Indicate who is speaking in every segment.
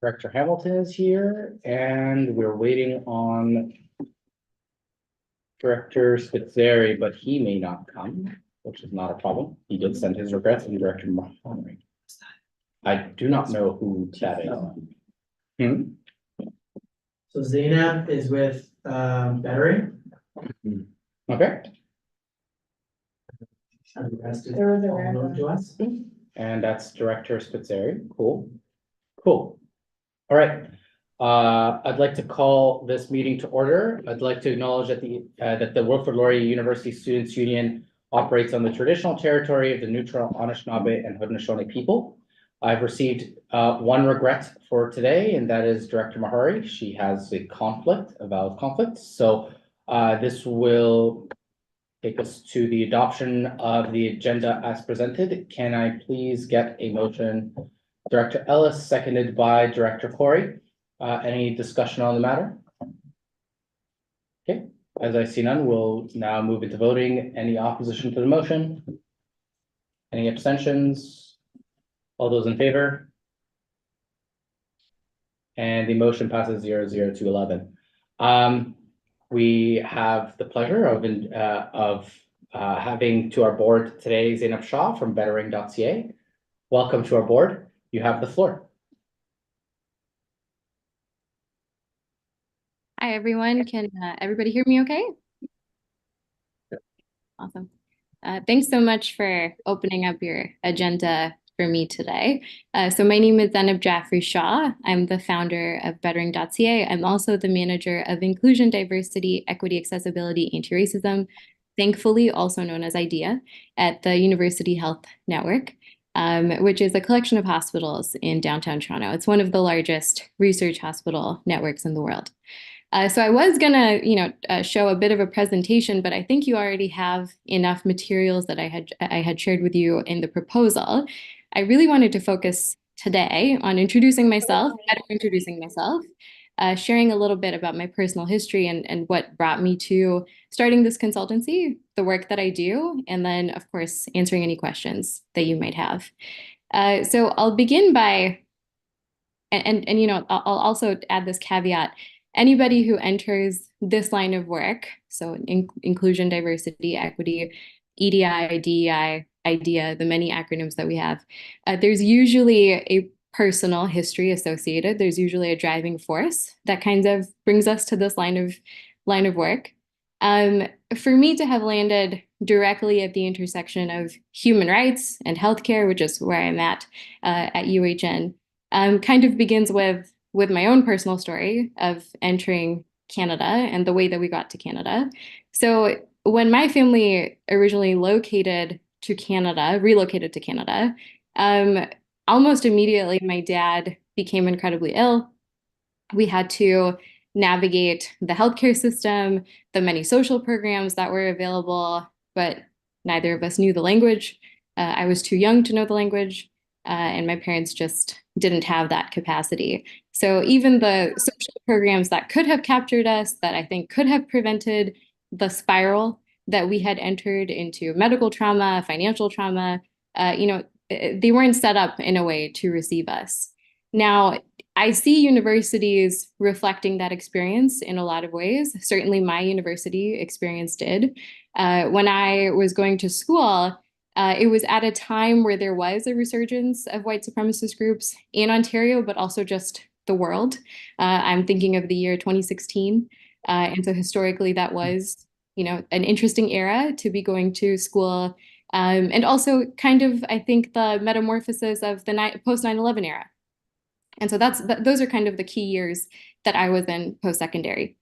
Speaker 1: Director Hamilton is here, and we're waiting on Director Spitzeri, but he may not come, which is not a problem. He did send his regrets, and Director Mahoney. I do not know who that is. Hmm?
Speaker 2: So Zainab is with Bettering.
Speaker 1: Okay,
Speaker 2: And the rest is
Speaker 3: There was a
Speaker 2: all known to us.
Speaker 1: and that's Director Spitzeri. Cool. Cool. All right. I'd like to call this meeting to order. I'd like to acknowledge that the Wilfrid Laurier University Students' Union operates on the traditional territory of the neutral Anishinaabe and Haudenosaunee people. I've received one regret for today, and that is Director Mahari. She has a valid conflict. So this will take us to the adoption of the agenda as presented. Can I please get a motion? Director Ellis, seconded by Director Corey. Any discussion on the matter? Okay, as I see none, we'll now move into voting. Any opposition to the motion? Any abstentions? All those in favor? And the motion passes 0-0 to 11. We have the pleasure of having to our board today Zainab Shah from bettering.ca. Welcome to our board. You have the floor.
Speaker 4: Hi, everyone. Can everybody hear me okay? Awesome. Thanks so much for opening up your agenda for me today. So my name is Zainab Jaffrey Shah. I'm the founder of bettering.ca. I'm also the manager of Inclusion, Diversity, Equity, Accessibility, Anti-Racism, thankfully also known as IDEA, at the University Health Network, which is a collection of hospitals in downtown Toronto. It's one of the largest research hospital networks in the world. So I was gonna, show a bit of a presentation, but I think you already have enough materials that I had shared with you in the proposal. I really wanted to focus today on introducing myself, sharing a little bit about my personal history and what brought me to starting this consultancy, the work that I do, and then, of course, answering any questions that you might have. So I'll begin by, I'll also add this caveat. Anybody who enters this line of work, so inclusion, diversity, equity, EDI, DEI, IDEA, the many acronyms that we have, there's usually a personal history associated. There's usually a driving force that kind of brings us to this line of work. For me to have landed directly at the intersection of human rights and healthcare, which is where I'm at UHN, kind of begins with my own personal story of entering Canada and the way that we got to Canada. So when my family originally relocated to Canada, almost immediately my dad became incredibly ill. We had to navigate the healthcare system, the many social programs that were available, but neither of us knew the language. I was too young to know the language, and my parents just didn't have that capacity. So even the social programs that could have captured us, that I think could have prevented the spiral that we had entered into medical trauma, financial trauma, they weren't set up in a way to receive us. Now, I see universities reflecting that experience in a lot of ways. Certainly my university experience did. When I was going to school, it was at a time where there was a resurgence of white supremacist groups in Ontario, but also just the world. I'm thinking of the year 2016. And so historically that was, an interesting era to be going to school. And also kind of, I think, the metamorphosis of the post 9/11 era. And so those are kind of the key years that I was in post-secondary.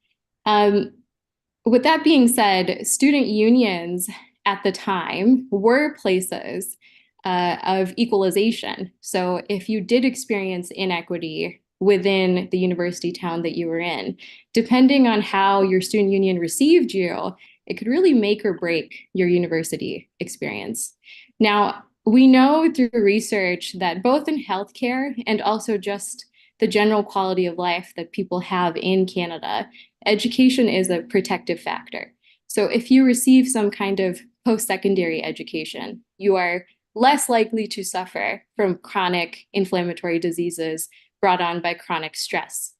Speaker 4: With that being said, student unions at the time were places of equalization. So if you did experience inequity within the university town that you were in, depending on how your student union received you, it could really make or break your university experience. Now, we know through research that both in healthcare and also just the general quality of life that people have in Canada, education is a protective factor. So if you receive some kind of post-secondary education, you are less likely to suffer from chronic inflammatory diseases, brought on by chronic stress.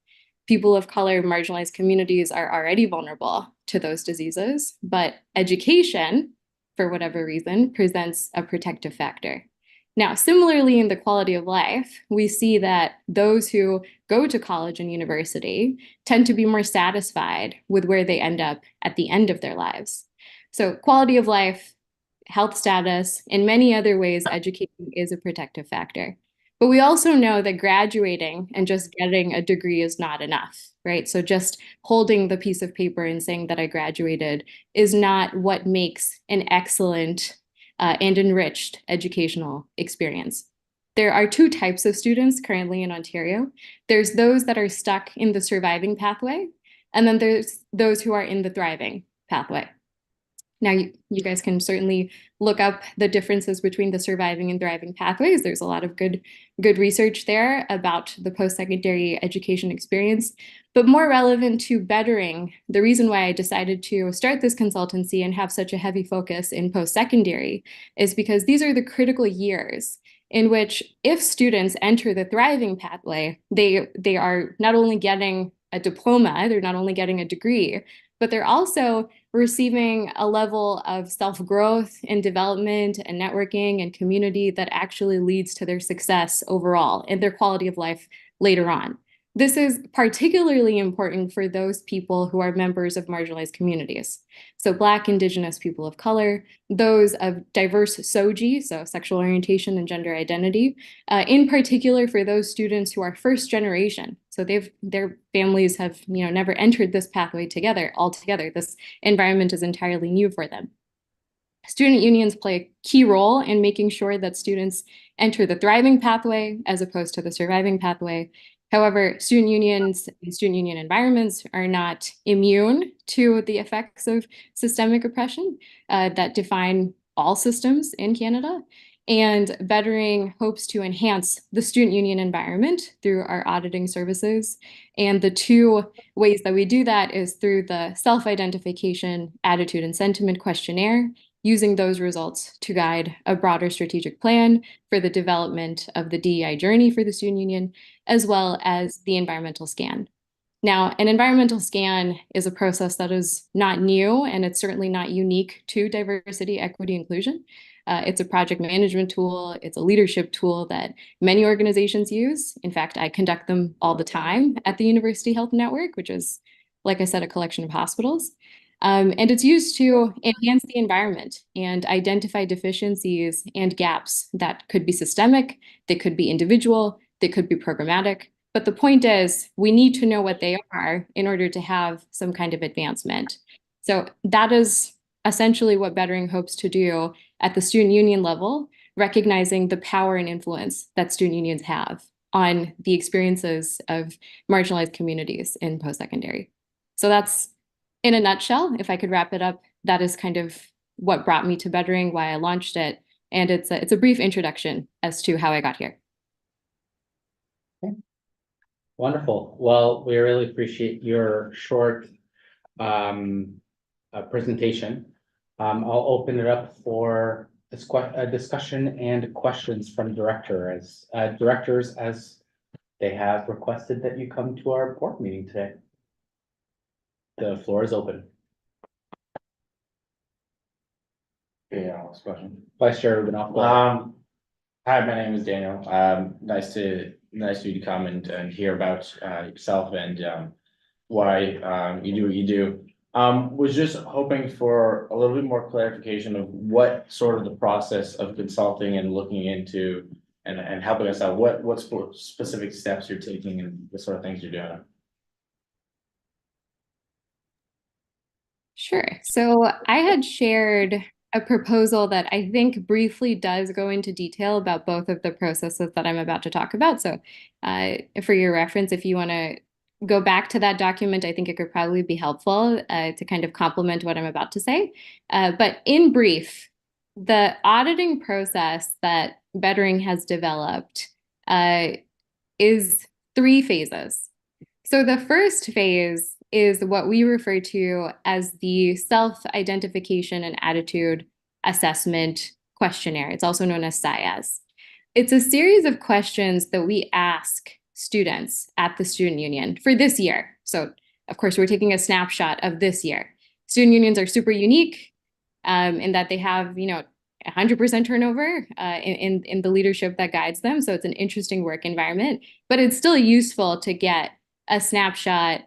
Speaker 4: People of color, marginalized communities are already vulnerable to those diseases, but education, for whatever reason, presents a protective factor. Now, similarly, in the quality of life, we see that those who go to college and university tend to be more satisfied with where they end up at the end of their lives. So quality of life, health status, in many other ways, education is a protective factor. But we also know that graduating and just getting a degree is not enough, right? So just holding the piece of paper and saying that I graduated is not what makes an excellent and enriched educational experience. There are two types of students currently in Ontario. There's those that are stuck in the surviving pathway, and then there's those who are in the thriving pathway. Now, you guys can certainly look up the differences between the surviving and thriving pathways. There's a lot of good research there about the post-secondary education experience. But more relevant to bettering, the reason why I decided to start this consultancy and have such a heavy focus in post-secondary is because these are the critical years in which if students enter the thriving pathway, they are not only getting a diploma, they're not only getting a degree, but they're also receiving a level of self-growth and development and networking and community that actually leads to their success overall and their quality of life later on. This is particularly important for those people who are members of marginalized communities. So Black, Indigenous, people of color, those of diverse SOGI, so sexual orientation and gender identity, in particular for those students who are first generation. So their families have never entered this pathway altogether. This environment is entirely new for them. Student unions play a key role in making sure that students enter the thriving pathway as opposed to the surviving pathway. However, student unions and student union environments are not immune to the effects of systemic oppression that define all systems in Canada. And Bettering hopes to enhance the student union environment through our auditing services. And the two ways that we do that is through the self-identification, attitude, and sentiment questionnaire, using those results to guide a broader strategic plan for the development of the DEI journey for the student union, as well as the environmental scan. Now, an environmental scan is a process that is not new, and it's certainly not unique to diversity, equity, inclusion. It's a project management tool. It's a leadership tool that many organizations use. In fact, I conduct them all the time at the University Health Network, which is, like I said, a collection of hospitals. And it's used to enhance the environment and identify deficiencies and gaps that could be systemic, they could be individual, they could be programmatic. But the point is, we need to know what they are in order to have some kind of advancement. So that is essentially what Bettering hopes to do at the student union level, recognizing the power and influence that student unions have on the experiences of marginalized communities in post-secondary. So that's, in a nutshell, if I could wrap it up, that is kind of what brought me to Bettering, why I launched it. And it's a brief introduction as to how I got here.
Speaker 1: Wonderful. Well, we really appreciate your short presentation. I'll open it up for a discussion and questions from directors as they have requested that you come to our board meeting today. The floor is open.
Speaker 3: Yeah, last question.
Speaker 1: Vice Chair Rubinoff.
Speaker 3: Hi, my name is Daniel. Nice to you to come and hear about yourself and why you do what you do. Was just hoping for a little bit more clarification of what sort of the process of consulting and looking into and helping us out. What specific steps you're taking and the sort of things you're doing.
Speaker 4: Sure. So I had shared a proposal that I think briefly does go into detail about both of the processes that I'm about to talk about. So for your reference, if you want to go back to that document, I think it could probably be helpful to kind of complement what I'm about to say. But in brief, the auditing process that Bettering has developed is 3 phases. So the first phase is what we refer to as the self-identification and attitude assessment questionnaire. It's also known as SIAS. It's a series of questions that we ask students at the student union for this year. So of course, we're taking a snapshot of this year. Student unions are super unique in that they have, 100% turnover in the leadership that guides them. So it's an interesting work environment, but it's still useful to get a snapshot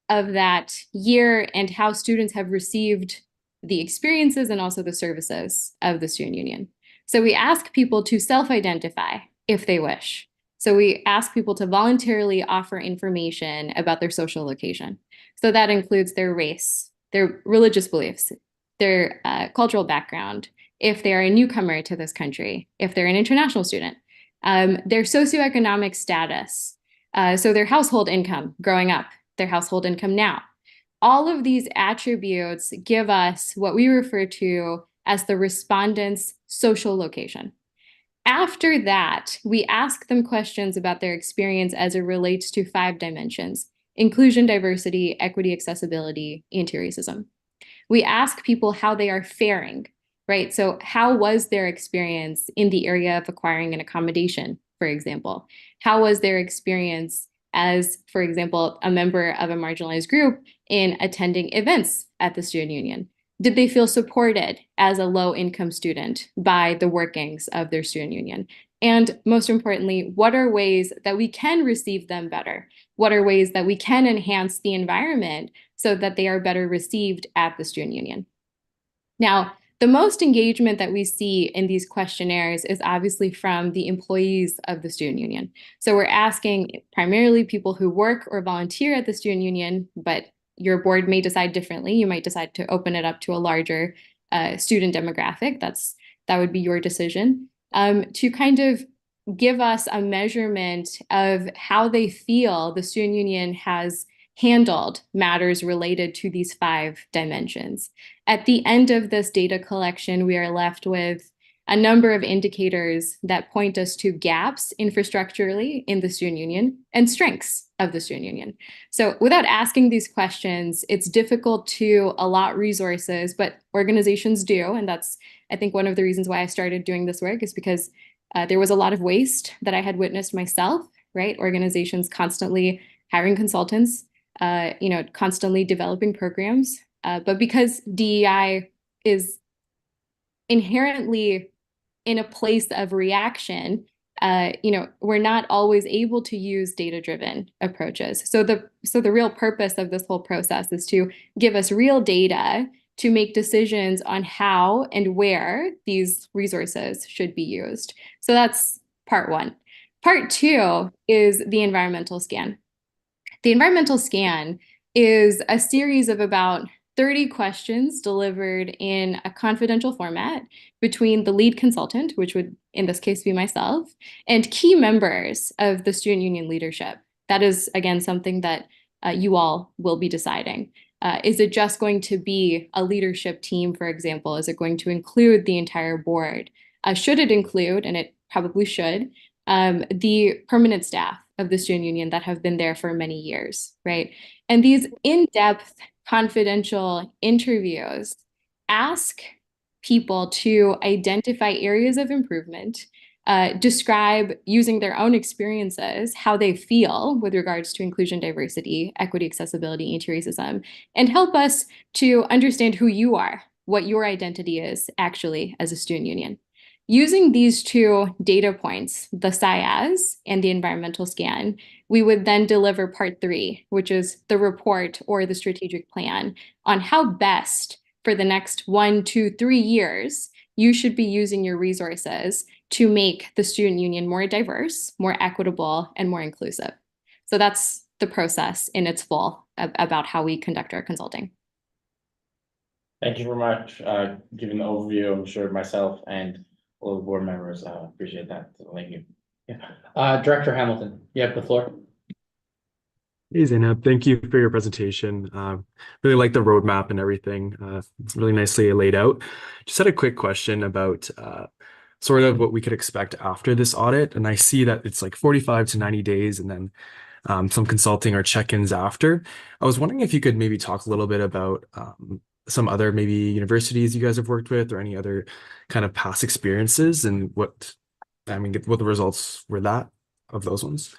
Speaker 4: of that year and how students have received the experiences and also the services of the student union. So we ask people to self-identify if they wish. So we ask people to voluntarily offer information about their social location. So that includes their race, their religious beliefs, their cultural background, if they are a newcomer to this country, if they're an international student, their socioeconomic status, so their household income growing up, their household income now. All of these attributes give us what we refer to as the respondent's social location. After that, we ask them questions about their experience as it relates to 5 dimensions: inclusion, diversity, equity, accessibility, anti-racism. We ask people how they are faring, right? So how was their experience in the area of acquiring an accommodation, for example? How was their experience as, for example, a member of a marginalized group in attending events at the student union? Did they feel supported as a low-income student by the workings of their student union? And most importantly, what are ways that we can receive them better? What are ways that we can enhance the environment so that they are better received at the student union? Now, the most engagement that we see in these questionnaires is obviously from the employees of the student union. So we're asking primarily people who work or volunteer at the student union, but your board may decide differently. You might decide to open it up to a larger student demographic. That would be your decision, to kind of give us a measurement of how they feel the student union has handled matters related to these 5 dimensions. At the end of this data collection, we are left with a number of indicators that point us to gaps infrastructurally in the student union and strengths of the student union. So without asking these questions, it's difficult to allot resources, but organizations do. And that's, I think, one of the reasons why I started doing this work, is because there was a lot of waste that I had witnessed myself, right? Organizations constantly hiring consultants, constantly developing programs. But because DEI is inherently in a place of reaction, we're not always able to use data-driven approaches. So the real purpose of this whole process is to give us real data to make decisions on how and where these resources should be used. So that's part 1. Part 2 is the environmental scan. The environmental scan is a series of about 30 questions delivered in a confidential format between the lead consultant, which would in this case be myself, and key members of the student union leadership. That is, again, something that you all will be deciding. Is it just going to be a leadership team, for example? Is it going to include the entire board? Should it include, and it probably should, the permanent staff of the student union that have been there for many years, right? And these in-depth confidential interviews ask people to identify areas of improvement, describe using their own experiences how they feel with regards to inclusion, diversity, equity, accessibility, anti-racism, and help us to understand who you are, what your identity is actually as a student union. Using these 2 data points, the SIAS and the environmental scan, we would then deliver part 3, which is the report or the strategic plan on how best for the next 1, 2, 3 years, you should be using your resources to make the student union more diverse, more equitable, and more inclusive. So that's the process in its full about how we conduct our consulting.
Speaker 3: Thank you very much, giving the overview. I'm sure myself and all the board members appreciate that. So thank you.
Speaker 1: Director Hamilton, you have the floor.
Speaker 5: Hey Zainab, thank you for your presentation. Really like the roadmap and everything. It's really nicely laid out. Just had a quick question about sort of what we could expect after this audit. And I see that it's like 45 to 90 days and then some consulting or check-ins after. I was wondering if you could maybe talk a little bit about some other maybe universities you guys have worked with or any other kind of past experiences and what the results were of those ones.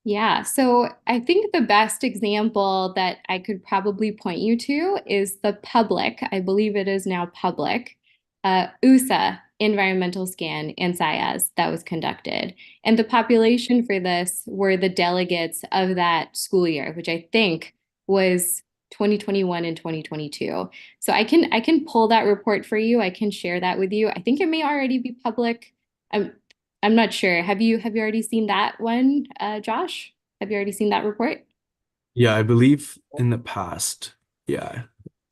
Speaker 4: Yeah, so I think the best example that I could probably point you to is the public, I believe it is now public, USA environmental scan in SIAS that was conducted. And the population for this were the delegates of that school year, which I think was 2021 and 2022. So I can pull that report for you. I can share that with you. I think it may already be public. I'm not sure. Have you already seen that one, Josh? Have you already seen that report?
Speaker 5: Yeah, I believe in the past. Yeah,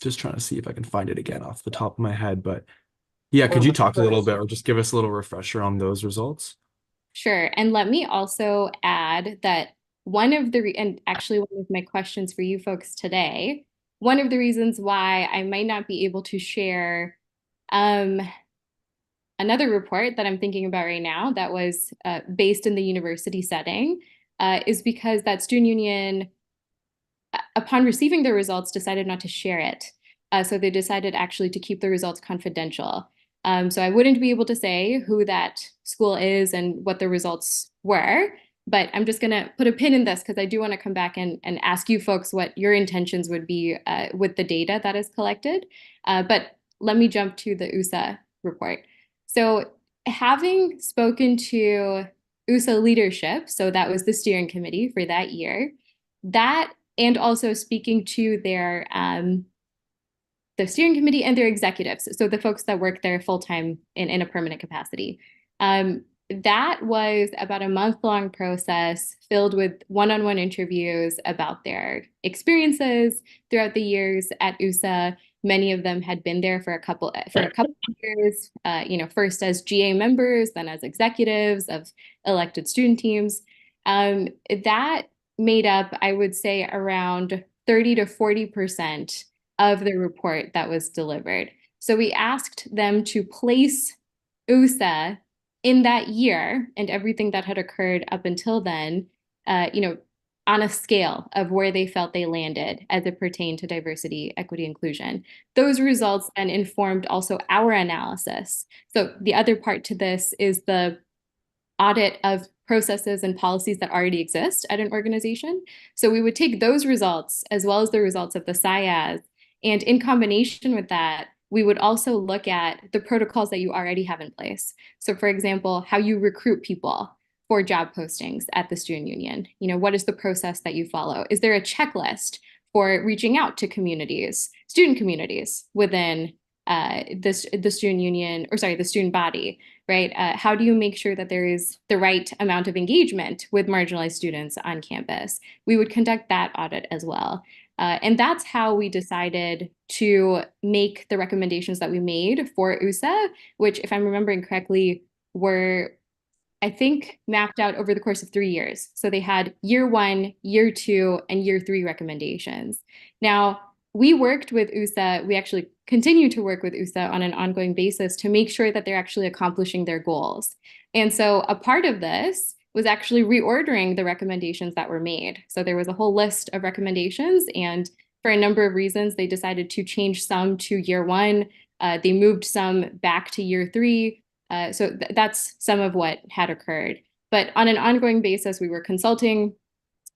Speaker 5: just trying to see if I can find it again off the top of my head. But yeah, could you talk a little bit or just give us a little refresher on those results?
Speaker 4: Sure. And let me also add that and actually one of my questions for you folks today, one of the reasons why I might not be able to share um, another report that I'm thinking about right now that was based in the university setting is because that student union, upon receiving the results, decided not to share it. So they decided actually to keep the results confidential. So I wouldn't be able to say who that school is and what the results were, but I'm just going to put a pin in this because I do want to come back and ask you folks what your intentions would be with the data that is collected. But let me jump to the USA report. So having spoken to USA leadership, so that was the steering committee for that year, that and also speaking to their the steering committee and their executives, so the folks that work there full time in a permanent capacity. That was about a month-long process filled with one-on-one interviews about their experiences throughout the years at USA. Many of them had been there for a couple of years, first as GA members, then as executives of elected student teams. That made up, I would say, around 30 to 40% of the report that was delivered. So we asked them to place USA in that year and everything that had occurred up until then, on a scale of where they felt they landed as it pertained to diversity, equity, inclusion. Those results then informed also our analysis. So the other part to this is the audit of processes and policies that already exist at an organization. So we would take those results as well as the results of the SIAS, and in combination with that, we would also look at the protocols that you already have in place. So for example, how you recruit people for job postings at the student union. What is the process that you follow? Is there a checklist for reaching out to communities, student communities within the student union, or sorry, the student body, right? How do you make sure that there is the right amount of engagement with marginalized students on campus? We would conduct that audit as well. And that's how we decided to make the recommendations that we made for USA, which, if I'm remembering correctly, were, I think, mapped out over the course of 3 years. So they had year 1, year 2, and year 3 recommendations. Now, we worked with USA, we actually continue to work with USA on an ongoing basis to make sure that they're actually accomplishing their goals. And so a part of this was actually reordering the recommendations that were made. So there was a whole list of recommendations, and for a number of reasons, they decided to change some to year 1. They moved some back to year 3. So that's some of what had occurred. But on an ongoing basis, we were consulting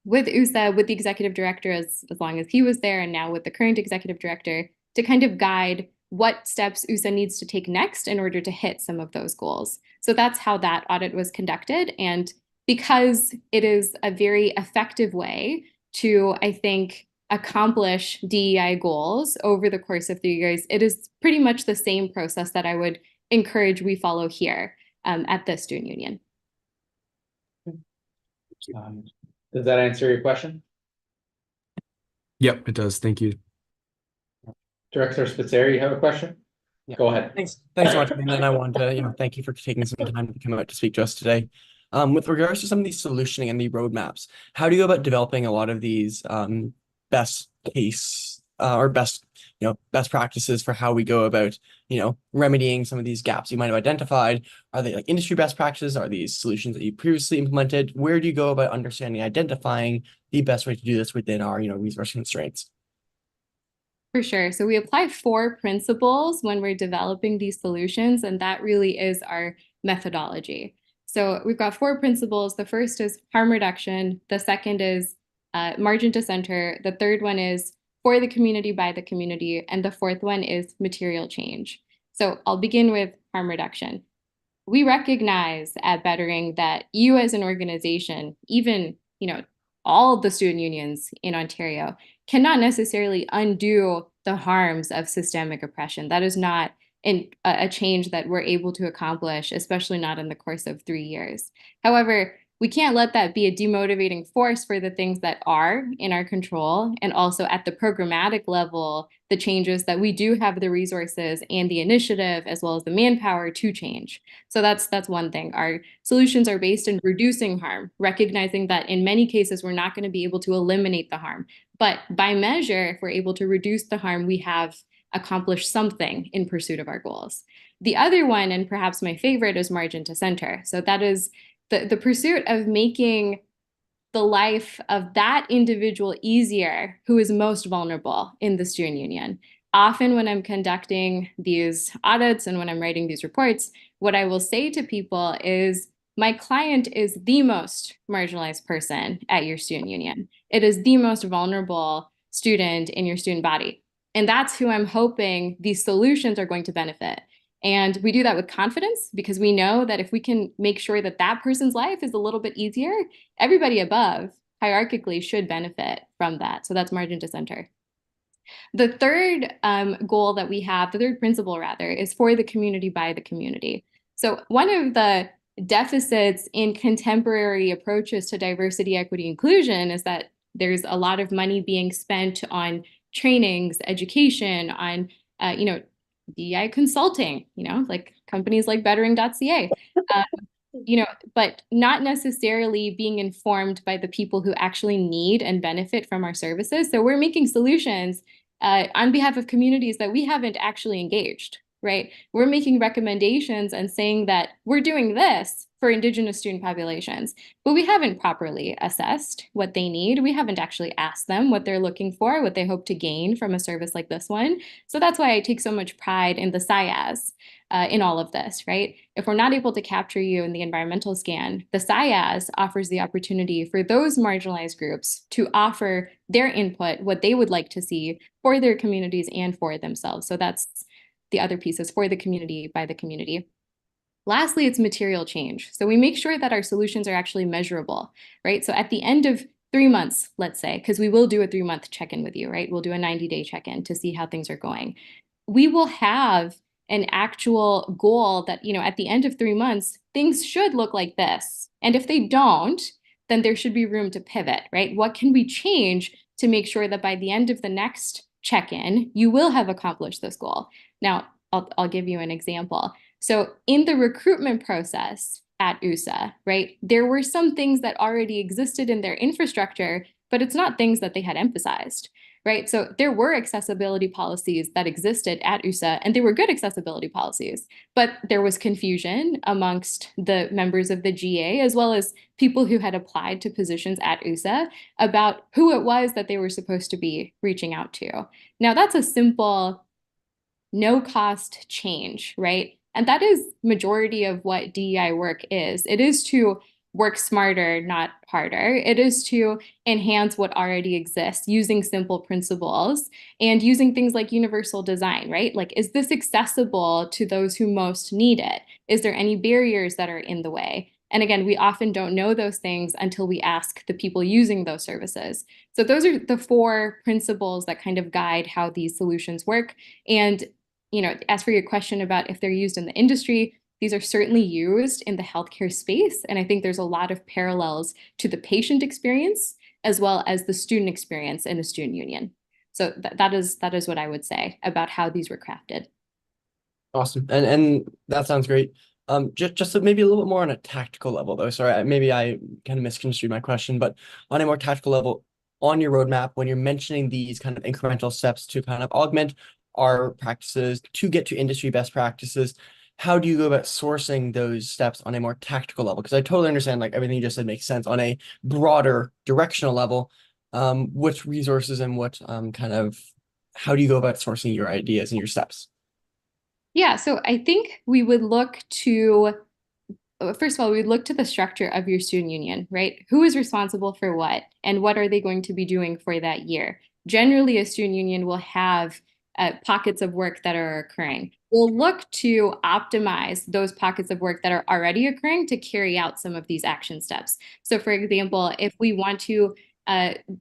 Speaker 4: with USA, with the executive director as long as he was there, and now with the current executive director, to kind of guide what steps USA needs to take next in order to hit some of those goals. So that's how that audit was conducted. And because it is a very effective way to, I think, accomplish DEI goals over the course of 3 years, it is pretty much the same process that I would encourage we follow here at the student union.
Speaker 1: Does that answer your question?
Speaker 5: Yep, it does. Thank you.
Speaker 1: Director Spitzeri, you have a question?
Speaker 6: Yeah.
Speaker 1: Go ahead.
Speaker 6: Thanks so much. And then I want to, thank you for taking some time to come out to speak to us today. With regards to some of these solutioning and the roadmaps, how do you go about developing a lot of these best case or best practices for how we go about, remedying some of these gaps you might have identified? Are they like industry best practices? Are these solutions that you previously implemented? Where do you go about understanding, identifying the best way to do this within our, resource constraints?
Speaker 4: For sure. So we apply 4 principles when we're developing these solutions, and that really is our methodology. So we've got 4 principles. The first is harm reduction. The second is margin to center. The third one is for the community, by the community. And the fourth one is material change. So I'll begin with harm reduction. We recognize at Bettering that you as an organization, even, all the student unions in Ontario, cannot necessarily undo the harms of systemic oppression. That is not a change that we're able to accomplish, especially not in the course of 3 years. However, we can't let that be a demotivating force for the things that are in our control, and also at the programmatic level, the changes that we do have the resources and the initiative as well as the manpower to change. So that's one thing. Our solutions are based in reducing harm, recognizing that in many cases we're not going to be able to eliminate the harm. But by measure, if we're able to reduce the harm, we have accomplished something in pursuit of our goals. The other one, and perhaps my favorite, is margin to center. So that is the pursuit of making the life of that individual easier who is most vulnerable in the student union. Often when I'm conducting these audits and when I'm writing these reports, what I will say to people is, my client is the most marginalized person at your student union. It is the most vulnerable student in your student body. And that's who I'm hoping these solutions are going to benefit. And we do that with confidence because we know that if we can make sure that that person's life is a little bit easier, everybody above hierarchically should benefit from that. So that's margin to center. The third goal that we have, the third principle rather, is for the community, by the community. So one of the deficits in contemporary approaches to diversity, equity, inclusion is that there's a lot of money being spent on trainings, education, on DEI consulting, like companies like bettering.ca, but not necessarily being informed by the people who actually need and benefit from our services. So we're making solutions on behalf of communities that we haven't actually engaged, right? We're making recommendations and saying that we're doing this for Indigenous student populations, but we haven't properly assessed what they need. We haven't actually asked them what they're looking for, what they hope to gain from a service like this one. So that's why I take so much pride in the SIAS in all of this, right? If we're not able to capture you in the environmental scan, the SIAS offers the opportunity for those marginalized groups to offer their input, what they would like to see for their communities and for themselves. So that's the other pieces, for the community, by the community. Lastly, it's material change. So we make sure that our solutions are actually measurable, right? So at the end of 3 months, let's say, because we will do a 3-month check-in with you, right? We'll do a 90-day check-in to see how things are going. We will have an actual goal that, at the end of 3 months, things should look like this. And if they don't, then there should be room to pivot, right? What can we change to make sure that by the end of the next check-in, you will have accomplished this goal? Now, I'll give you an example. So in the recruitment process at USA, right, there were some things that already existed in their infrastructure, but it's not things that they had emphasized, right? So there were accessibility policies that existed at USA, and they were good accessibility policies, but there was confusion amongst the members of the GA, as well as people who had applied to positions at USA, about who it was that they were supposed to be reaching out to. Now, that's a simple, no-cost change, right? And that is majority of what DEI work is. It is to work smarter, not harder. It is to enhance what already exists using simple principles and using things like universal design, right? Like, is this accessible to those who most need it? Is there any barriers that are in the way? And again, we often don't know those things until we ask the people using those services. So those are the 4 principles that kind of guide how these solutions work. And as for your question about if they're used in the industry, these are certainly used in the healthcare space. And I think there's a lot of parallels to the patient experience as well as the student experience in a student union. So that is what I would say about how these were crafted.
Speaker 6: Awesome. And that sounds great. Just maybe a little bit more on a tactical level though. Sorry, maybe I kind of misconstrued my question, but on a more tactical level, on your roadmap, when you're mentioning these kind of incremental steps to kind of augment our practices to get to industry best practices, how do you go about sourcing those steps on a more tactical level? Because I totally understand, like, everything you just said makes sense on a broader directional level. Which resources and what how do you go about sourcing your ideas and your steps?
Speaker 4: Yeah, so I think we would look to first of all, we look to the structure of your student union, right? Who is responsible for what, and what are they going to be doing for that year? Generally, a student union will have pockets of work that are occurring. We'll look to optimize those pockets of work that are already occurring to carry out some of these action steps. So, for example, if we want to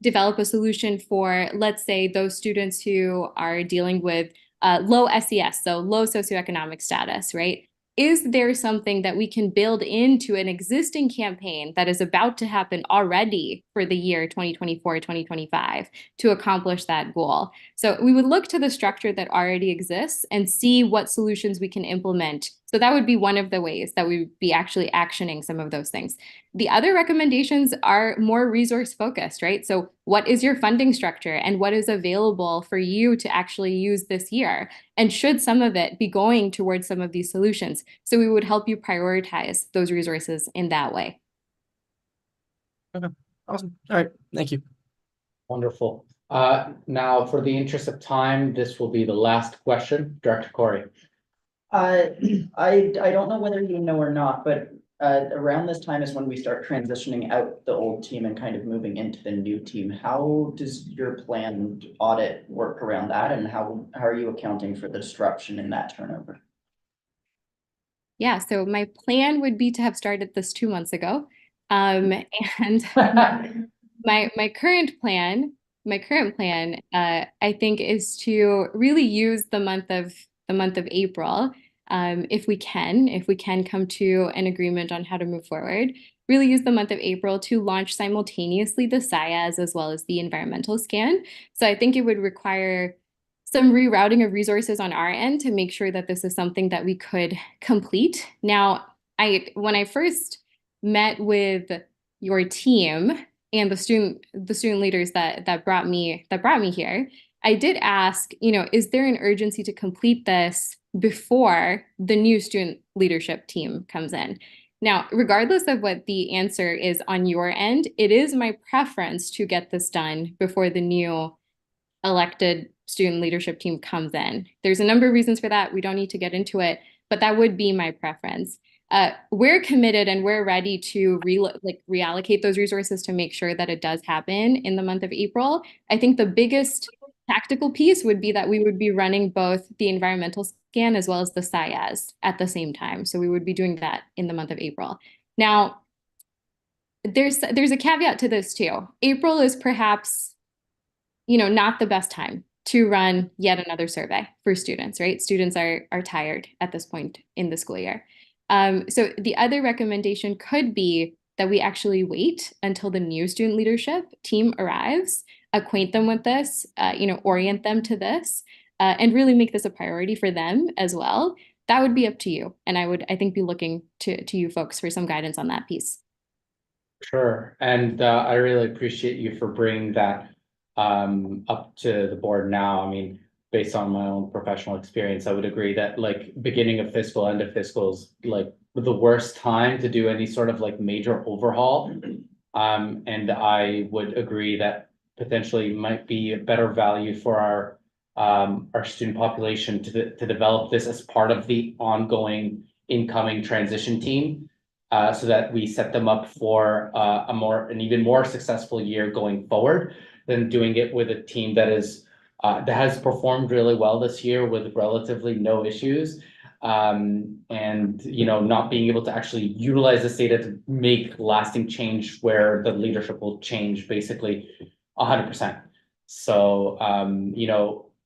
Speaker 4: develop a solution for, let's say, those students who are dealing with low SES, so low socioeconomic status, right? Is there something that we can build into an existing campaign that is about to happen already for the year 2024-2025 to accomplish that goal? So we would look to the structure that already exists and see what solutions we can implement. So that would be one of the ways that we would be actually actioning some of those things. The other recommendations are more resource focused, right? So what is your funding structure and what is available for you to actually use this year? And should some of it be going towards some of these solutions? So we would help you prioritize those resources in that way.
Speaker 6: Awesome. All right. Thank you.
Speaker 1: Wonderful. Now, for the interest of time, this will be the last question. Director Corey.
Speaker 7: I don't know whether you know or not, but around this time is when we start transitioning out the old team and kind of moving into the new team. How does your planned audit work around that, and how are you accounting for the disruption in that turnover?
Speaker 4: Yeah, so my plan would be to have started this 2 months ago. And my current plan, I think, is to really use the month of April, if we can come to an agreement on how to move forward. Really use the month of April to launch simultaneously the SIAS as well as the environmental scan. So I think it would require some rerouting of resources on our end to make sure that this is something that we could complete. Now, when I first met with your team and the student leaders that brought me here, I did ask, is there an urgency to complete this before the new student leadership team comes in? Now, regardless of what the answer is on your end, it is my preference to get this done before the new elected student leadership team comes in. There's a number of reasons for that. We don't need to get into it, but that would be my preference. We're committed and we're ready to reallocate those resources to make sure that it does happen in the month of April. I think the biggest tactical piece would be that we would be running both the environmental scan as well as the SIAS at the same time. So we would be doing that in the month of April. Now, there's a caveat to this too. April is perhaps, not the best time to run yet another survey for students, right? Students are tired at this point in the school year. So the other recommendation could be that we actually wait until the new student leadership team arrives, acquaint them with this, orient them to this, and really make this a priority for them as well. That would be up to you. And I think, be looking to you folks for some guidance on that piece.
Speaker 1: Sure. And I really appreciate you for bringing that up to the board now. I mean, based on my own professional experience, I would agree that beginning of fiscal, end of fiscal is the worst time to do any sort of major overhaul. And I would agree that potentially might be a better value for our student population to develop this as part of the ongoing incoming transition team, so that we set them up for an even more successful year going forward than doing it with a team that has performed really well this year with relatively no issues, and not being able to actually utilize this data to make lasting change where the leadership will change basically 100%. So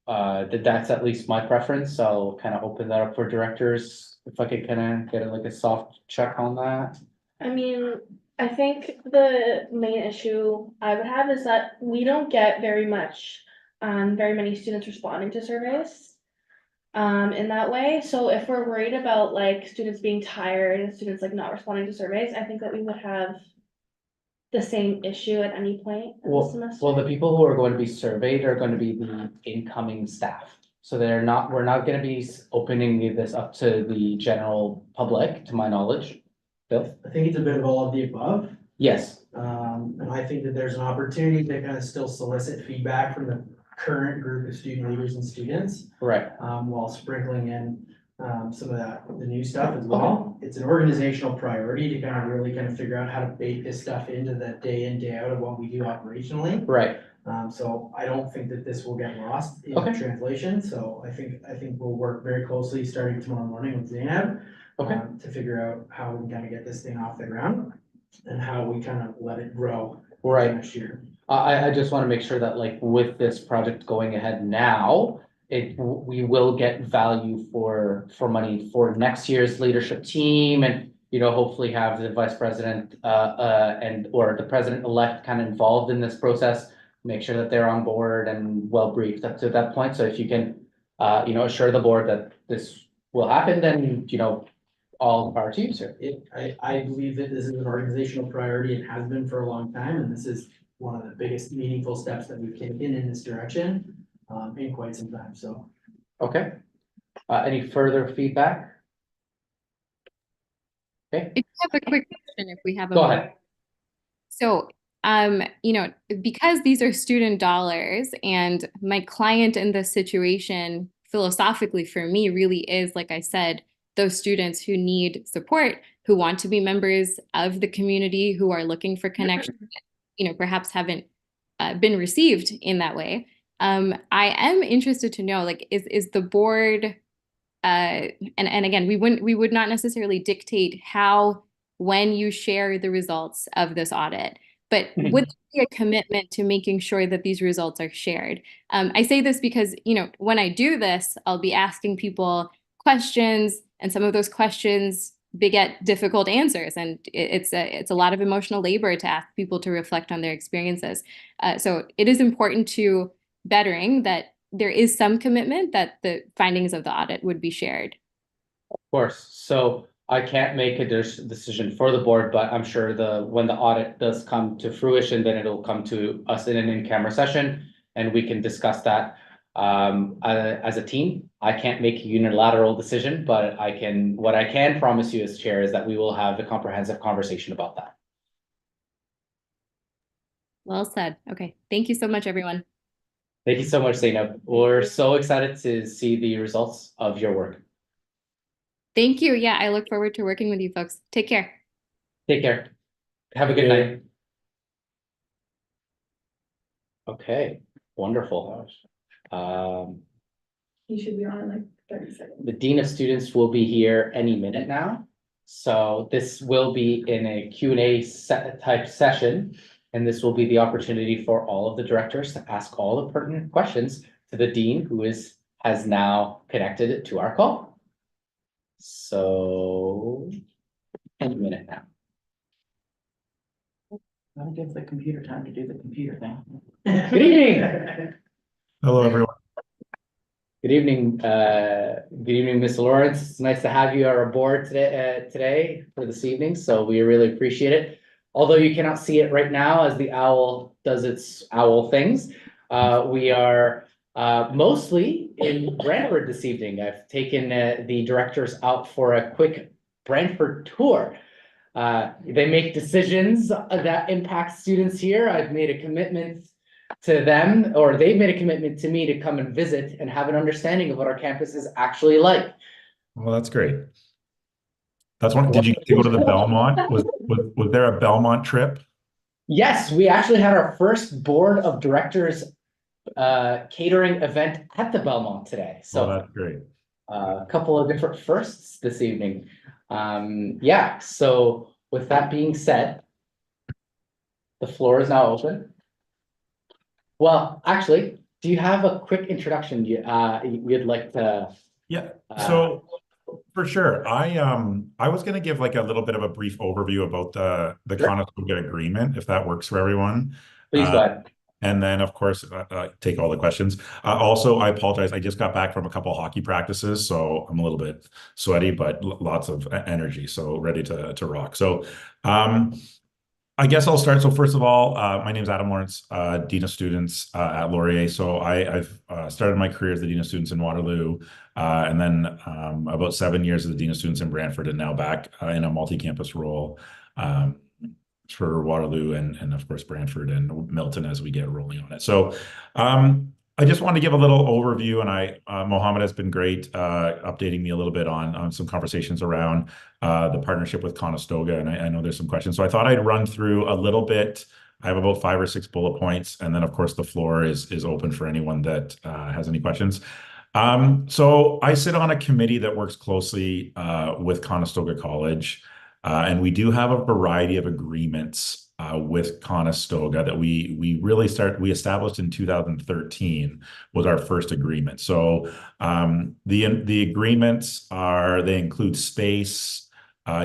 Speaker 1: that's at least my preference. So I'll kind of open that up for directors. If I could kind of get a soft check on that.
Speaker 8: I mean, I think the main issue I would have is that we don't get very many students responding to surveys in that way. So if we're worried about students being tired and students not responding to surveys, I think that we would have the same issue at any point in the semester.
Speaker 1: Well, the people who are going to be surveyed are going to be the incoming staff. So we're not going to be opening this up to the general public, to my knowledge. Bill?
Speaker 2: I think it's a bit of all of the above.
Speaker 1: Yes.
Speaker 2: And I think that there's an opportunity to kind of still solicit feedback from the current group of student leaders and students,
Speaker 1: Right.
Speaker 2: while sprinkling in some of the new stuff as well. It's an organizational priority to really figure out how to bake this stuff into the day in, day out of what we do operationally.
Speaker 1: Right,
Speaker 2: So I don't think that this will get lost in
Speaker 1: Okay.
Speaker 2: translation, so I think we'll work very closely starting tomorrow morning with Zainab.
Speaker 1: Okay.
Speaker 2: To figure out how we can get this thing off the ground and how we let it grow.
Speaker 1: Right.
Speaker 2: Next year.
Speaker 1: I just want to make sure that like with this project going ahead now, we will get value for money for next year's leadership team and, hopefully have the vice president, or the president-elect kind of involved in this process. Make sure that they're on board and well briefed up to that point. So if you can, assure the board that this will happen, then, all power to you, sir.
Speaker 2: I believe that this is an organizational priority and has been for a long time, and this is one of the biggest meaningful steps that we've taken in this direction, in quite some time, so.
Speaker 1: Okay. Any further feedback? Okay,
Speaker 4: I have a quick question if we have a
Speaker 1: go
Speaker 4: moment.
Speaker 1: ahead.
Speaker 4: So, because these are student dollars and my client in this situation, philosophically for me, really is, like I said, those students who need support, who want to be members of the community, who are looking for connection, perhaps haven't been received in that way. I am interested to know, like, is the board, and again, we would not necessarily dictate how, when you share the results of this audit, but would there be a commitment to making sure that these results are shared? I say this because, when I do this, I'll be asking people questions, and some of those questions beget difficult answers, and it's a lot of emotional labor to ask people to reflect on their experiences. So it is important to bettering that there is some commitment that the findings of the audit would be shared.
Speaker 1: Of course, so I can't make a decision for the board, but I'm sure when the audit does come to fruition, then it'll come to us in an in-camera session and we can discuss that. As a team, I can't make a unilateral decision, but what I can promise you as chair is that we will have a comprehensive conversation about that.
Speaker 4: Well said. Okay, thank you so much, everyone.
Speaker 1: Thank you so much, Zainab. We're so excited to see the results of your work.
Speaker 4: Thank you. Yeah, I look forward to working with you folks. Take care.
Speaker 1: Take care. Have a good night. Okay, wonderful.
Speaker 9: You should be on in like 30 seconds.
Speaker 1: The Dean of Students will be here any minute now. So this will be in a Q&A type session. And this will be the opportunity for all of the directors to ask all the pertinent questions to the Dean, who has now connected to our call. So, any minute now.
Speaker 7: Gotta give the computer time to do the computer thing.
Speaker 1: Good evening.
Speaker 10: Hello, everyone.
Speaker 1: Good evening, Mr. Lawrence. It's nice to have you on our board today for this evening. So we really appreciate it. Although you cannot see it right now as the owl does its owl things, we are mostly in Brantford this evening. I've taken the directors out for a quick Brantford tour. They make decisions that impact students here. I've made a commitment to them, or they've made a commitment to me to come and visit and have an understanding of what our campus is actually like.
Speaker 10: Well, that's great. That's one. Did you get to go to the Belmont? Was there a Belmont trip?
Speaker 1: Yes, we actually had our first board of directors catering event at the Belmont today. So
Speaker 10: that's great.
Speaker 1: A couple of different firsts this evening. Yeah, so with that being said, the floor is now open. Well, actually, do you have a quick introduction you'd like to?
Speaker 10: Yeah, so for sure. I was going to give like a little bit of a brief overview about the
Speaker 1: Sure.
Speaker 10: Conestoga agreement, if that works for everyone.
Speaker 1: Please go ahead.
Speaker 10: And then, of course, take all the questions. Also, I apologize. I just got back from a couple of hockey practices, so I'm a little bit sweaty, but lots of energy, so ready to rock. So I guess I'll start. So first of all, my name is Adam Lawrence, Dean of Students at Laurier. So I've started my career as the Dean of Students in Waterloo, and then about 7 years as the Dean of Students in Brantford, and now back in a multi-campus role for Waterloo and of course Brantford and Milton as we get rolling on it. So I just want to give a little overview, and Mohammed has been great updating me a little bit on some conversations around the partnership with Conestoga, and I know there's some questions. So I thought I'd run through a little bit. I have about 5 or 6 bullet points, and then of course the floor is open for anyone that has any questions. So I sit on a committee that works closely with Conestoga College, and we do have a variety of agreements with Conestoga that we established in 2013 was our first agreement. So the agreements they include space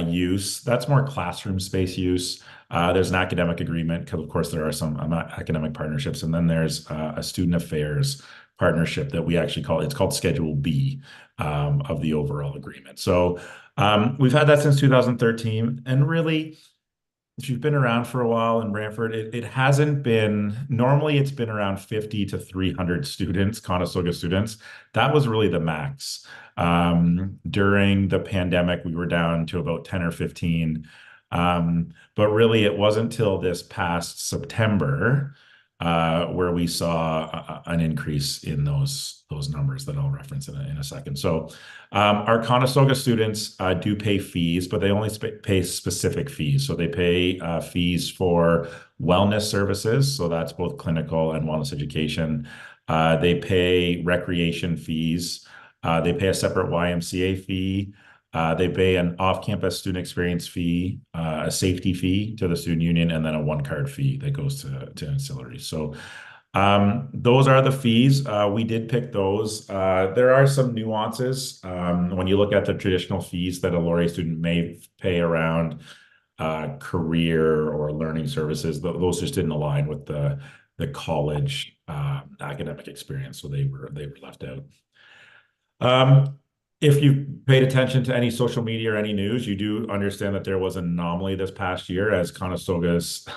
Speaker 10: use. That's more classroom space use. There's an academic agreement because of course there are some academic partnerships, and then there's a student affairs partnership that we actually it's called Schedule B of the overall agreement. So we've had that since 2013, and really, if you've been around for a while in Brantford, it hasn't been, normally it's been around 50 to 300 students, Conestoga students. That was really the max. During the pandemic, we were down to about 10 or 15. But really, it wasn't until this past September where we saw an increase in those numbers that I'll reference in a second. So our Conestoga students do pay fees, but they only pay specific fees. So they pay fees for wellness services. So that's both clinical and wellness education. They pay recreation fees. They pay a separate YMCA fee. They pay an off-campus student experience fee, a safety fee to the student union, and then a one-card fee that goes to ancillary. So those are the fees. We did pick those. There are some nuances when you look at the traditional fees that a Laurier student may pay around career or learning services. Those just didn't align with the college academic experience, so they were left out. If you paid attention to any social media or any news, you do understand that there was an anomaly this past year as Conestoga's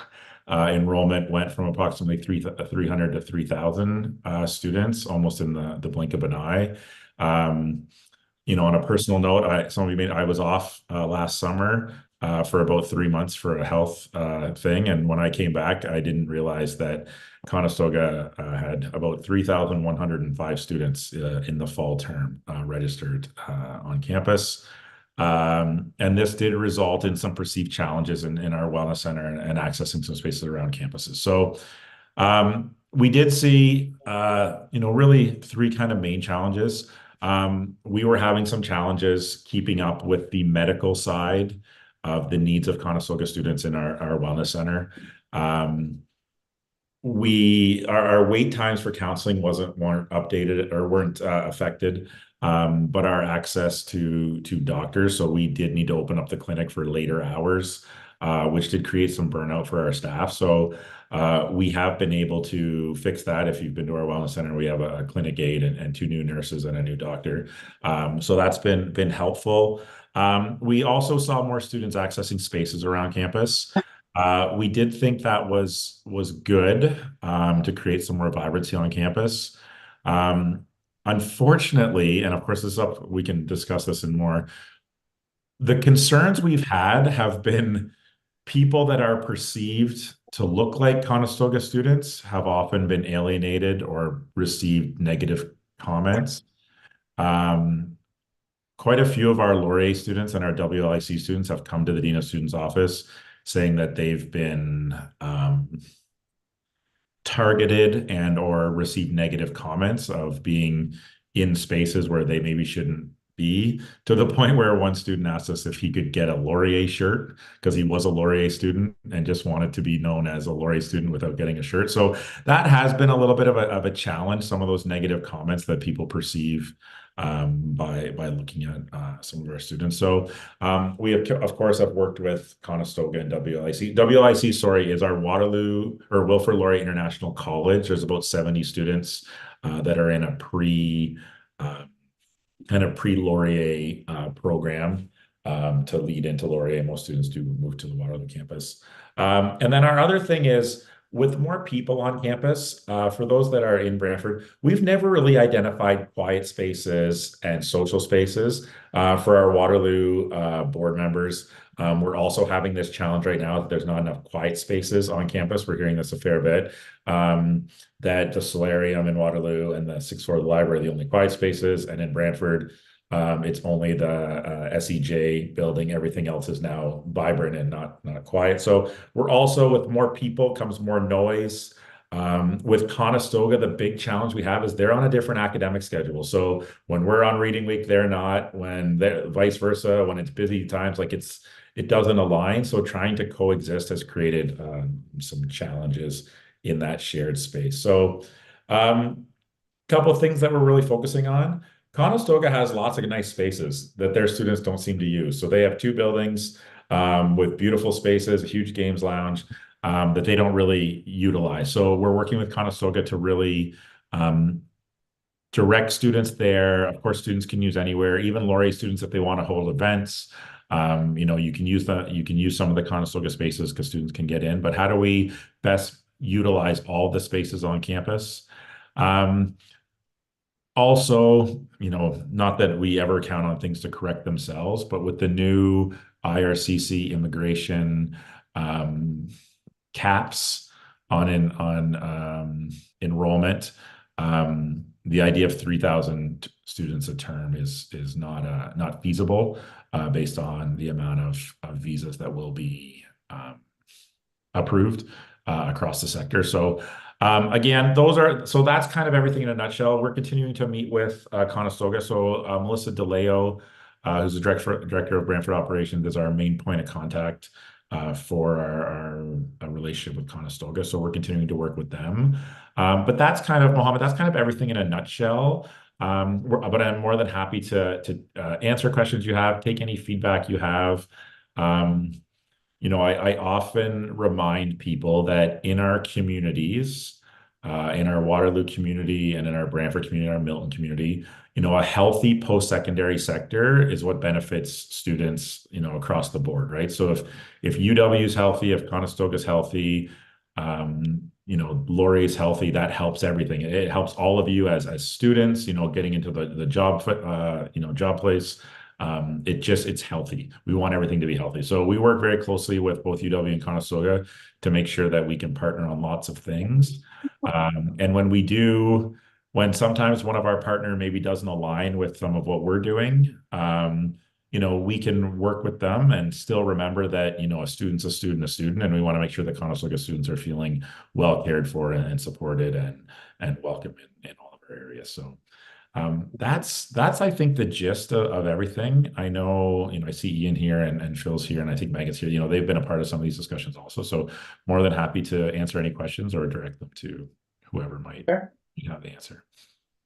Speaker 10: enrollment went from approximately 300 to 3,000 students, almost in the blink of an eye. On a personal note, I was off last summer for about 3 months for a health thing, and when I came back, I didn't realize that Conestoga had about 3,105 students in the fall term registered on campus. And this did result in some perceived challenges in our wellness center and accessing some spaces around campuses. So we did see, really 3 kind of main challenges. We were having some challenges keeping up with the medical side of the needs of Conestoga students in our wellness center. Our wait times for counseling weren't updated or weren't affected, but our access to doctors. So we did need to open up the clinic for later hours, which did create some burnout for our staff. So we have been able to fix that. If you've been to our wellness center, we have a clinic aide and 2 new nurses and a new doctor. So that's been helpful. We also saw more students accessing spaces around campus. We did think that was good to create some more vibrancy on campus. Unfortunately, and of course we can discuss this in more, the concerns we've had have been people that are perceived to look like Conestoga students have often been alienated or received negative comments. Quite a few of our Laurier students and our WLIC students have come to the Dean of Students office saying that they've been targeted and or received negative comments of being in spaces where they maybe shouldn't be, to the point where one student asked us if he could get a Laurier shirt because he was a Laurier student and just wanted to be known as a Laurier student without getting a shirt. So that has been a little bit of a challenge, some of those negative comments that people perceive by looking at some of our students. So we have, of course, have worked with Conestoga and WLIC. WLIC, sorry, is our Waterloo or Wilfrid Laurier International College. There's about 70 students that are in a pre-Laurier program to lead into Laurier. Most students do move to the Waterloo campus. And then our other thing is with more people on campus, for those that are in Brantford, we've never really identified quiet spaces and social spaces for our Waterloo board members. We're also having this challenge right now that there's not enough quiet spaces on campus. We're hearing this a fair bit. That the solarium in Waterloo and the sixth floor of the library are the only quiet spaces, and in Brantford, it's only the SEJ building. Everything else is now vibrant and not quiet. So we're also, with more people comes more noise. With Conestoga, the big challenge we have is they're on a different academic schedule. So when we're on reading week, they're not. When they're vice versa, when it's busy times, like it doesn't align. So trying to coexist has created some challenges in that shared space. So couple of things that we're really focusing on. Conestoga has lots of nice spaces that their students don't seem to use. So they have 2 buildings with beautiful spaces, a huge games lounge that they don't really utilize. So we're working with Conestoga to really direct students there. Of course, students can use anywhere, even Laurier students, if they want to hold events. You can use some of the Conestoga spaces because students can get in. But how do we best utilize all the spaces on campus? Also, not that we ever count on things to correct themselves, but with the new IRCC immigration caps on enrollment, the idea of 3,000 students a term is not feasible based on the amount of visas that will be approved across the sector. So again, that's kind of everything in a nutshell. We're continuing to meet with Conestoga. So Melissa DeLeo, who's the director of Brantford Operations, is our main point of contact for our relationship with Conestoga. So we're continuing to work with them. But that's kind of, Mohammed, that's kind of everything in a nutshell. But I'm more than happy to answer questions you have, take any feedback you have. I often remind people that in our communities, in our Waterloo community and in our Brantford community, our Milton community, a healthy post-secondary sector is what benefits students, across the board, right? So if UW is healthy, if Conestoga is healthy, Laurier is healthy, that helps everything. It helps all of you as students, getting into the job, job place. It's healthy. We want everything to be healthy. So we work very closely with both UW and Conestoga to make sure that we can partner on lots of things. And when sometimes one of our partner maybe doesn't align with some of what we're doing, we can work with them and still remember that, a student's a student, and we want to make sure that Conestoga students are feeling well cared for and supported and welcome in all of our areas. So that's I think the gist of everything. I know, I see Ian here and Phil's here, and I think Megan's here. They've been a part of some of these discussions also. So more than happy to answer any questions or direct them to whoever might have the answer.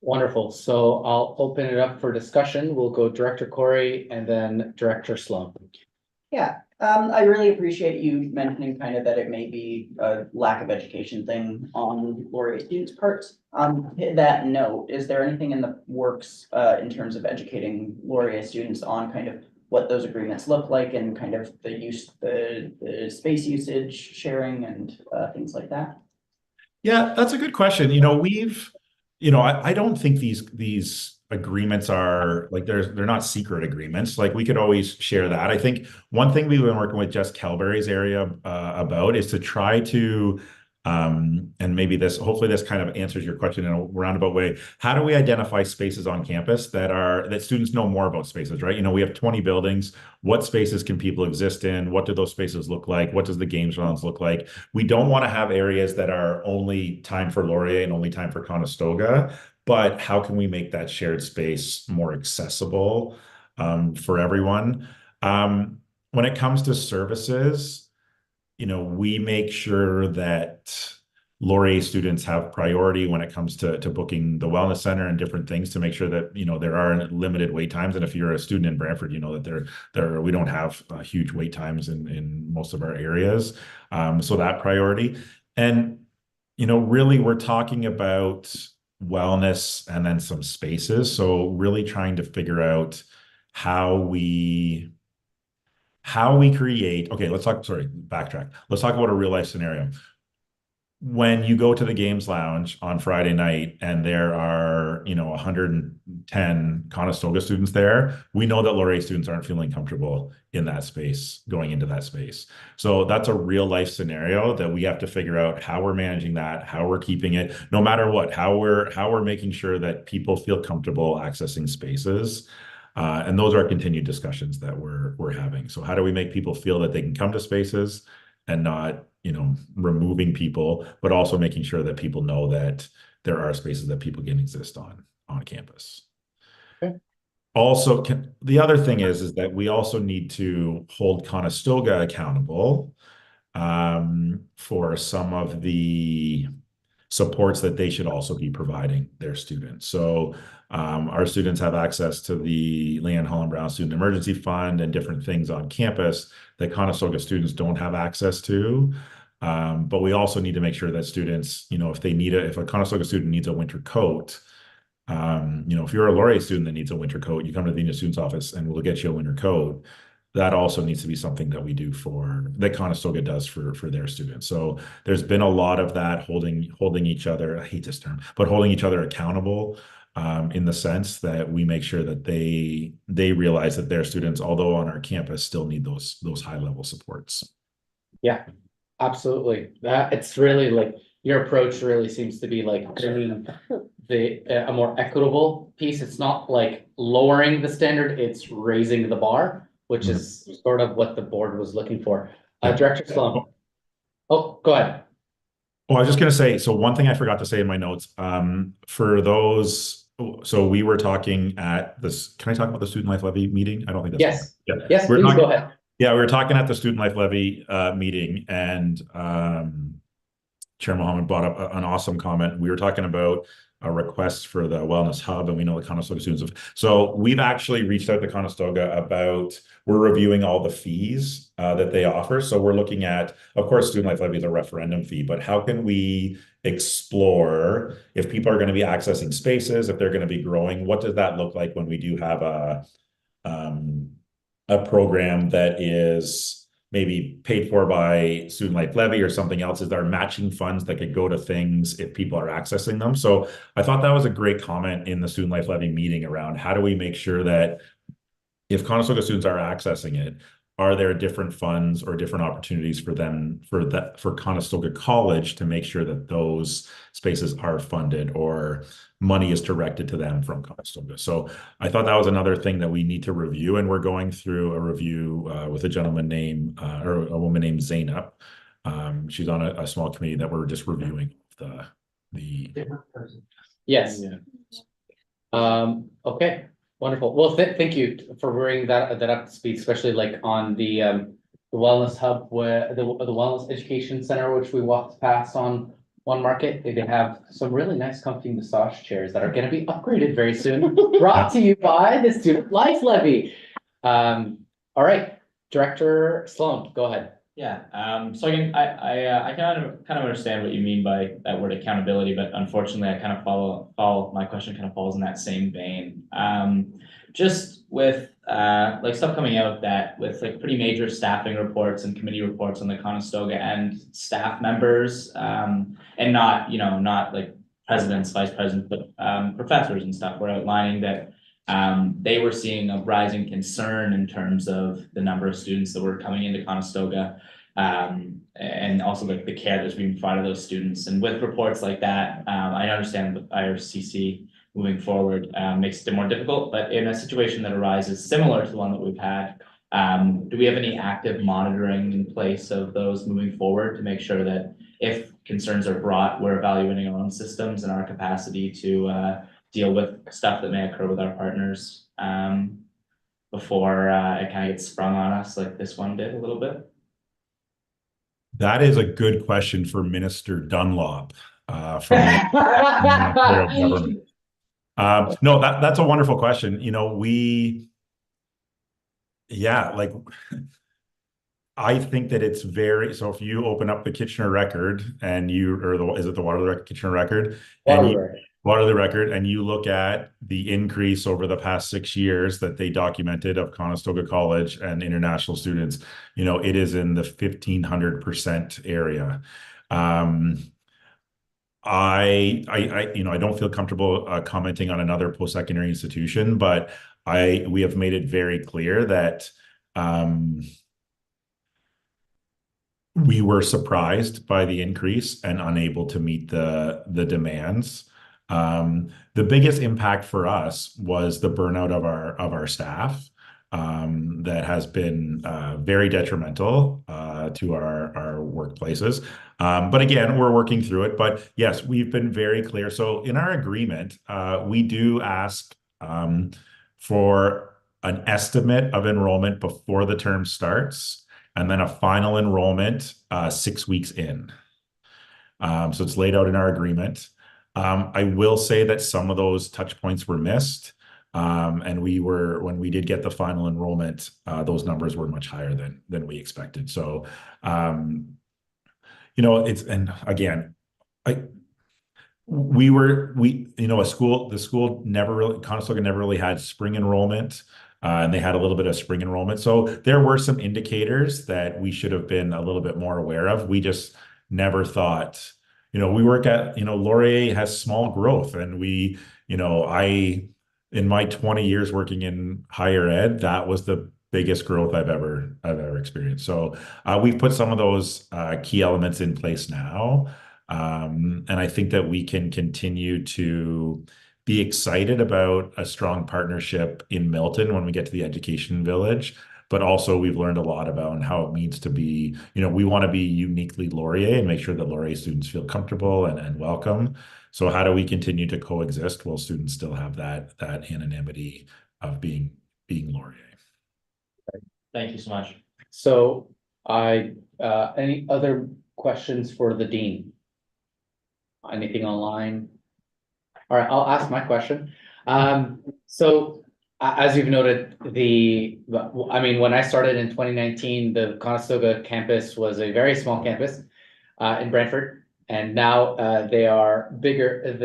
Speaker 1: Wonderful. So I'll open it up for discussion. We'll go Director Corey and then Director Sloan.
Speaker 7: Yeah, I really appreciate you mentioning kind of that it may be a lack of education thing on Laurier students' parts. That note, is there anything in the works in terms of educating Laurier students on kind of what those agreements look like and kind of the space usage sharing and things like that?
Speaker 10: Yeah, that's a good question. I don't think these agreements are like they're not secret agreements. Like we could always share that. I think one thing we've been working with Jess Calberry's area about is to try to and maybe hopefully this kind of answers your question in a roundabout way. How do we identify spaces on campus that students know more about spaces, right? We have 20 buildings. What spaces can people exist in? What do those spaces look like? What does the games grounds look like? We don't want to have areas that are only time for Laurier and only time for Conestoga, but how can we make that shared space more accessible for everyone? When it comes to services, we make sure that Laurier students have priority when it comes to booking the wellness center and different things to make sure that, there are limited wait times. And if you're a student in Brantford, that we don't have huge wait times in most of our areas. So that priority. And, really we're talking about wellness and then some spaces. So really trying to figure out how we create, okay, backtrack. Let's talk about a real life scenario. when you go to the games lounge on Friday night and there are, 110 Conestoga students there, we know that Laurier students aren't feeling comfortable in that space, going into that space. So that's a real life scenario that we have to figure out how we're managing that, how we're keeping it, no matter what, how we're making sure that people feel comfortable accessing spaces. And those are continued discussions that we're having. So how do we make people feel that they can come to spaces and not, removing people, but also making sure that people know that there are spaces that people can exist on campus.
Speaker 1: Okay.
Speaker 10: Also, the other thing is that we also need to hold Conestoga accountable for some of the supports that they should also be providing their students. So our students have access to the Leanne Holland Brown Student Emergency Fund and different things on campus that Conestoga students don't have access to. But we also need to make sure that students, if a Conestoga student needs a winter coat, if you're a Laurier student that needs a winter coat, you come to the Dean of Students office and we'll get you a winter coat. That also needs to be something that we do that Conestoga does for their students. So there's been a lot of that holding each other, I hate this term, but holding each other accountable in the sense that we make sure that they realize that their students, although on our campus, still need those high level supports.
Speaker 1: Yeah, absolutely. It's really like your approach really seems to be like bringing a more equitable piece. It's not like lowering the standard, it's raising the bar, which is sort of what the board was looking for. Director Sloan. Oh, go ahead.
Speaker 10: Oh, I was just going to say, so one thing I forgot to say in my notes, for those, so we were talking at this, can I talk about the Student Life Levy meeting? I don't think that's.
Speaker 1: Yes.
Speaker 10: Yeah.
Speaker 1: Yes, please go ahead.
Speaker 10: Yeah, we were talking at the Student Life Levy meeting, and Chair Mohammed brought up an awesome comment. We were talking about a request for the Wellness Hub, and we know the Conestoga students have. So we've actually reached out to Conestoga about, we're reviewing all the fees that they offer. So we're looking at, of course, Student Life Levy is a referendum fee, but how can we explore if people are going to be accessing spaces, if they're going to be growing, what does that look like when we do have a program that is maybe paid for by Student Life Levy or something else? Is there matching funds that could go to things if people are accessing them? So I thought that was a great comment in the Student Life Levy meeting around how do we make sure that if Conestoga students are accessing it, are there different funds or different opportunities for them for Conestoga College to make sure that those spaces are funded or money is directed to them from Conestoga? So I thought that was another thing that we need to review, and we're going through a review with a gentleman named or a woman named Zainab. She's on a small committee that we're just reviewing the.
Speaker 1: Yes.
Speaker 10: Yeah.
Speaker 1: Okay. Wonderful. Well, thank you for bringing that up to speed, especially like on the Wellness Hub, where the Wellness Education Center, which we walked past on One Market. They have some really nice comfy massage chairs that are going to be upgraded very soon. Brought to you by the Student Life Levy. All right, Director Sloan, go ahead.
Speaker 11: Yeah, so again, I kind of understand what you mean by that word accountability, but unfortunately I kind of follow my question kind of falls in that same vein. Just with like stuff coming out that with like pretty major staffing reports and committee reports on the Conestoga and staff members, and not like presidents, vice presidents, but professors and stuff were outlining that they were seeing a rising concern in terms of the number of students that were coming into Conestoga, and also like the care that's being provided to those students. And with reports like that, I understand the IRCC moving forward makes it more difficult, but in a situation that arises similar to the one that we've had, do we have any active monitoring in place of those moving forward to make sure that if concerns are brought, we're evaluating our own systems and our capacity to deal with stuff that may occur with our partners before it kind of gets sprung on us like this one did a little bit?
Speaker 10: That is a good question for Minister Dunlop from the Ontario government. No, that's a wonderful question. I think that it's so if you open up the Kitchener Record and is it the Waterloo Kitchener Record? Waterloo Record, and you look at the increase over the past 6 years that they documented of Conestoga College and international students, it is in the 1,500% area. I don't feel comfortable commenting on another post-secondary institution, but we have made it very clear that we were surprised by the increase and unable to meet the demands. The biggest impact for us was the burnout of our staff. That has been very detrimental to our workplaces. But again, we're working through it. But yes, we've been very clear. So in our agreement, we do ask for an estimate of enrollment before the term starts, and then a final enrollment 6 weeks in. So it's laid out in our agreement. I will say that some of those touch points were missed. And when we did get the final enrollment, those numbers were much higher than we expected. So, and again, the school Conestoga never really had spring enrollment, and they had a little bit of spring enrollment. So there were some indicators that we should have been a little bit more aware of. We just never thought, we work at, Laurier has small growth, and in my 20 years working in higher ed, that was the biggest growth I've ever experienced. So we've put some of those key elements in place now. And I think that we can continue to be excited about a strong partnership in Milton when we get to the Education Village. But also we've learned a lot about how it means to be, we want to be uniquely Laurier and make sure that Laurier students feel comfortable and welcome. So how do we continue to coexist while students still have that anonymity of being Laurier?
Speaker 11: Thank you so much.
Speaker 1: So any other questions for the dean? Anything online? All right, I'll ask my question. So as you've noted, when I started in 2019, the Conestoga campus was a very small campus in Brantford, and now they are bigger.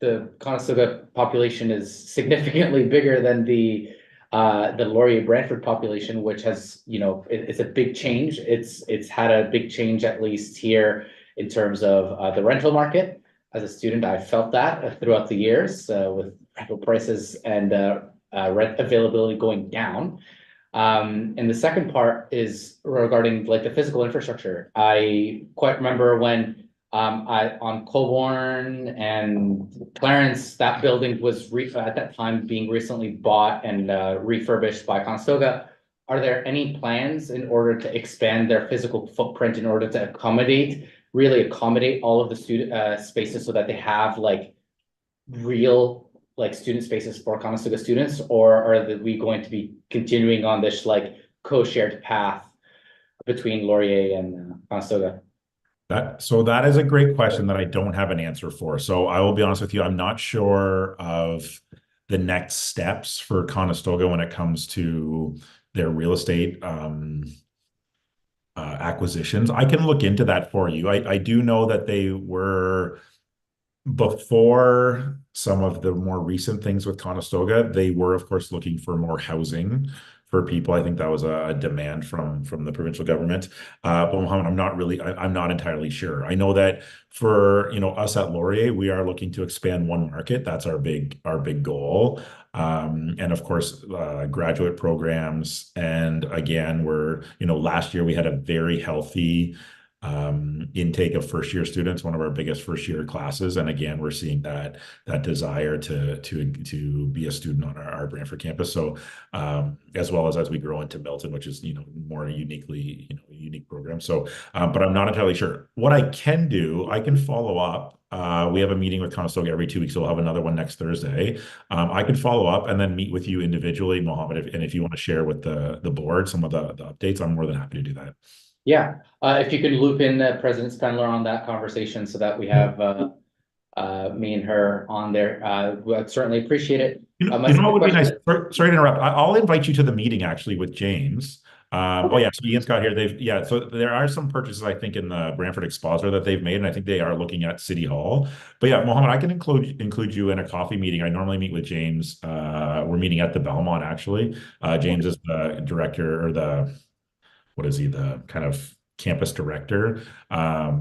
Speaker 1: The Conestoga population is significantly bigger than the Laurier Brantford population, which has, it's a big change. It's had a big change, at least here, in terms of the rental market. As a student, I felt that throughout the years with rental prices and rent availability going down. And the second part is regarding the physical infrastructure. I quite remember when on Colborne and Clarence, that building was at that time being recently bought and refurbished by Conestoga. Are there any plans in order to expand their physical footprint in order to really accommodate all of the student spaces so that they have real student spaces for Conestoga students, or are we going to be continuing on this co-shared path between Laurier and Conestoga?
Speaker 10: That is a great question that I don't have an answer for. So I will be honest with you, I'm not sure of the next steps for Conestoga when it comes to their real estate acquisitions. I can look into that for you. I do know that they were, before some of the more recent things with Conestoga, they were of course looking for more housing for people. I think that was a demand from the provincial government. But Mohammed, I'm not entirely sure. I know that for us at Laurier, we are looking to expand one market. That's our big goal. And of course, graduate programs. And again, last year we had a very healthy intake of first-year students, one of our biggest first-year classes. And again, we're seeing that desire to be a student on our Brantford campus. So as well as we grow into Milton, which is more uniquely unique program. So but I'm not entirely sure. What I can do, I can follow up. We have a meeting with Conestoga every 2 weeks, so we'll have another one next Thursday. I can follow up and then meet with you individually, Mohammed, and if you want to share with the board some of the updates, I'm more than happy to do that.
Speaker 1: Yeah, if you can loop in President Spendler on that conversation so that we have me and her on there, I'd certainly appreciate it.
Speaker 10: What would be nice? Sorry to interrupt. I'll invite you to the meeting actually with James. Oh yeah, so Ian's got here. So there are some purchases I think in the Brantford Expositor that they've made, and I think they are looking at City Hall. But yeah, Mohammed, I can include you in a coffee meeting. I normally meet with James. We're meeting at the Belmont actually. James is the director, or what is he, the kind of campus director.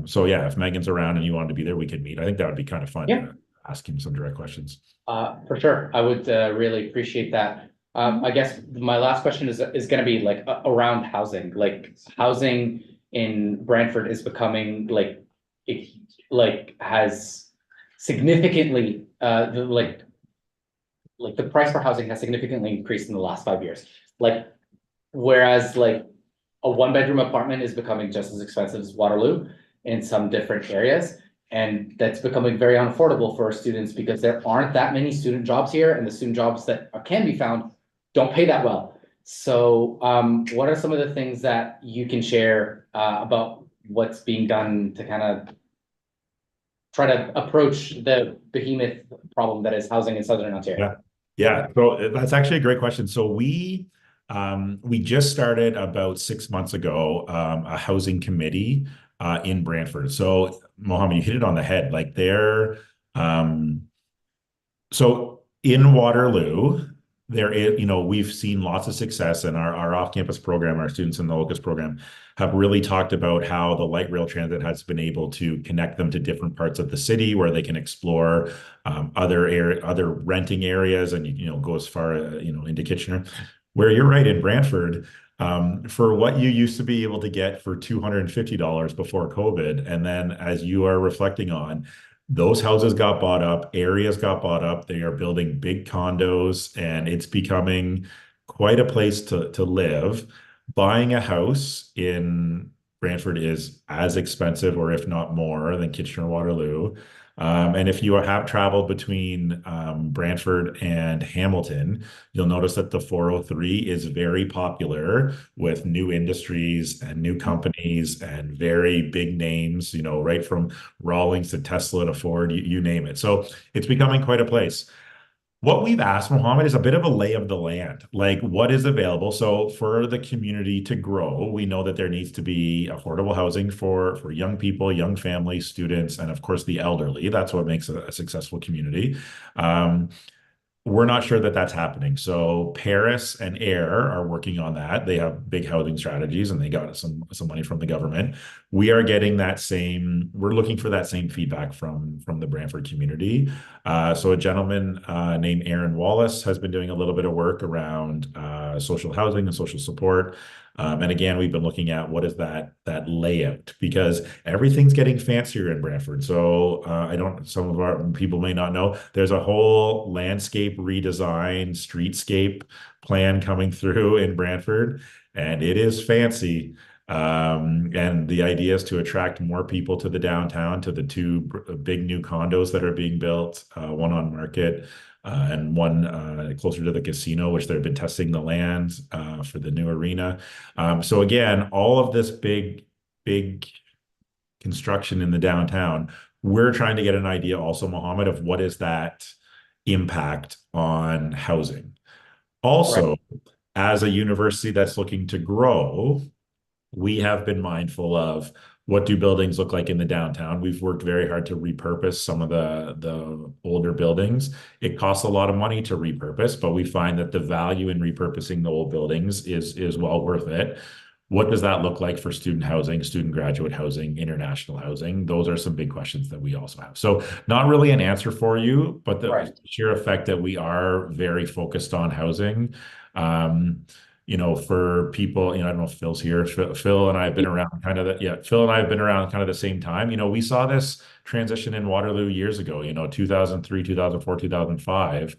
Speaker 10: So yeah, if Megan's around and you wanted to be there, we could meet. I think that would be kind of fun
Speaker 1: Yeah.
Speaker 10: to ask him some direct questions.
Speaker 1: For sure, I would really appreciate that. I guess my last question is gonna be like around housing, like housing in Brantford is becoming like, it like has significantly, like the price for housing has significantly increased in the last 5 years. Like, whereas like a 1-bedroom apartment is becoming just as expensive as Waterloo in some different areas. And that's becoming very unaffordable for students because there aren't that many student jobs here, and the student jobs that can be found don't pay that well. So what are some of the things that you can share about what's being done to kind of try to approach the behemoth problem that is housing in Southern Ontario?
Speaker 10: Yeah, so that's actually a great question. So we just started about 6 months ago a housing committee in Brantford. So Mohammed, you hit it on the head. Like so in Waterloo, there is, we've seen lots of success in our off-campus program. Our students in the Locust program have really talked about how the light rail transit has been able to connect them to different parts of the city where they can explore other renting areas and go as far into Kitchener. Where you're right, in Brantford, for what you used to be able to get for $250 before COVID, and then as you are reflecting on, those houses got bought up, areas got bought up, they are building big condos, and it's becoming quite a place to live. Buying a house in Brantford is as expensive, or if not more, than Kitchener-Waterloo. And if you have traveled between Brantford and Hamilton, you'll notice that the 403 is very popular with new industries and new companies and very big names, right from Rawlings to Tesla to Ford, you name it. So it's becoming quite a place. What we've asked, Mohammed, is a bit of a lay of the land, like what is available. So for the community to grow, we know that there needs to be affordable housing for young people, young families, students, and of course the elderly. That's what makes a successful community. We're not sure that that's happening. So Paris and Air are working on that. They have big housing strategies and they got some money from the government. We are getting we're looking for that same feedback from the Brantford community. So a gentleman named Aaron Wallace has been doing a little bit of work around social housing and social support. And again, we've been looking at what is that layout, because everything's getting fancier in Brantford. So some of our people may not know, there's a whole landscape redesign, streetscape plan coming through in Brantford, and it is fancy. And the idea is to attract more people to the downtown, to the two big new condos that are being built, one on Market and one closer to the casino, which they've been testing the land for the new arena. So again, all of this big construction in the downtown, we're trying to get an idea also, Mohammed, of what is that impact on housing. Also, as a university that's looking to grow, we have been mindful of what do buildings look like in the downtown. We've worked very hard to repurpose some of the older buildings. It costs a lot of money to repurpose, but we find that the value in repurposing the old buildings is well worth it. What does that look like for student housing, student graduate housing, international housing? Those are some big questions that we also have. So not really an answer for you, but the sheer effect that we are very focused on housing. For people, I don't know if Phil's here. Phil and I have been around Phil and I have been around kind of the same time. We saw this transition in Waterloo years ago, 2003, 2004, 2005.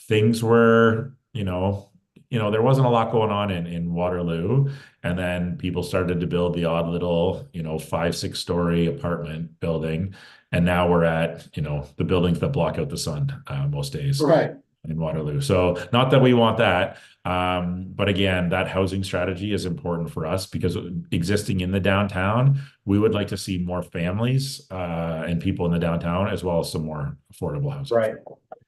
Speaker 10: Things were, there wasn't a lot going on in Waterloo. And then people started to build the odd little, 5-6-story apartment building. And now we're at, the buildings that block out the sun most days.
Speaker 1: Right.
Speaker 10: In Waterloo. So not that we want that, but again, that housing strategy is important for us because existing in the downtown, we would like to see more families and people in the downtown, as well as some more affordable housing.
Speaker 1: Right.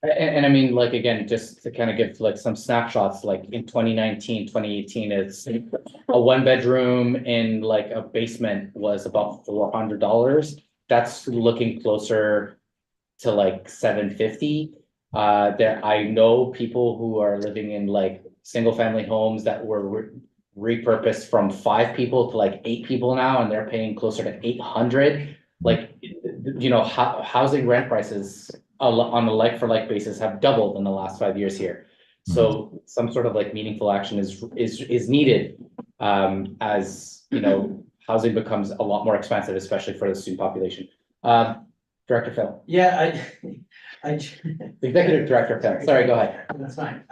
Speaker 1: And I mean, like, again, just to kind of give like some snapshots, like in 2019, 2018, it's a 1-bedroom in like a basement was about $400. That's looking closer to like $750. I know people who are living in like single family homes that were repurposed from 5 people to like 8 people now, and they're paying closer to 800. Like, you know, housing rent prices on a like for like basis have doubled in the last 5 years here. So some sort of like meaningful action is needed, as you know, housing becomes a lot more expensive, especially for the student population. Director Phil,
Speaker 2: Yeah, I.
Speaker 1: Executive Director Phil, sorry, go ahead.
Speaker 2: That's fine.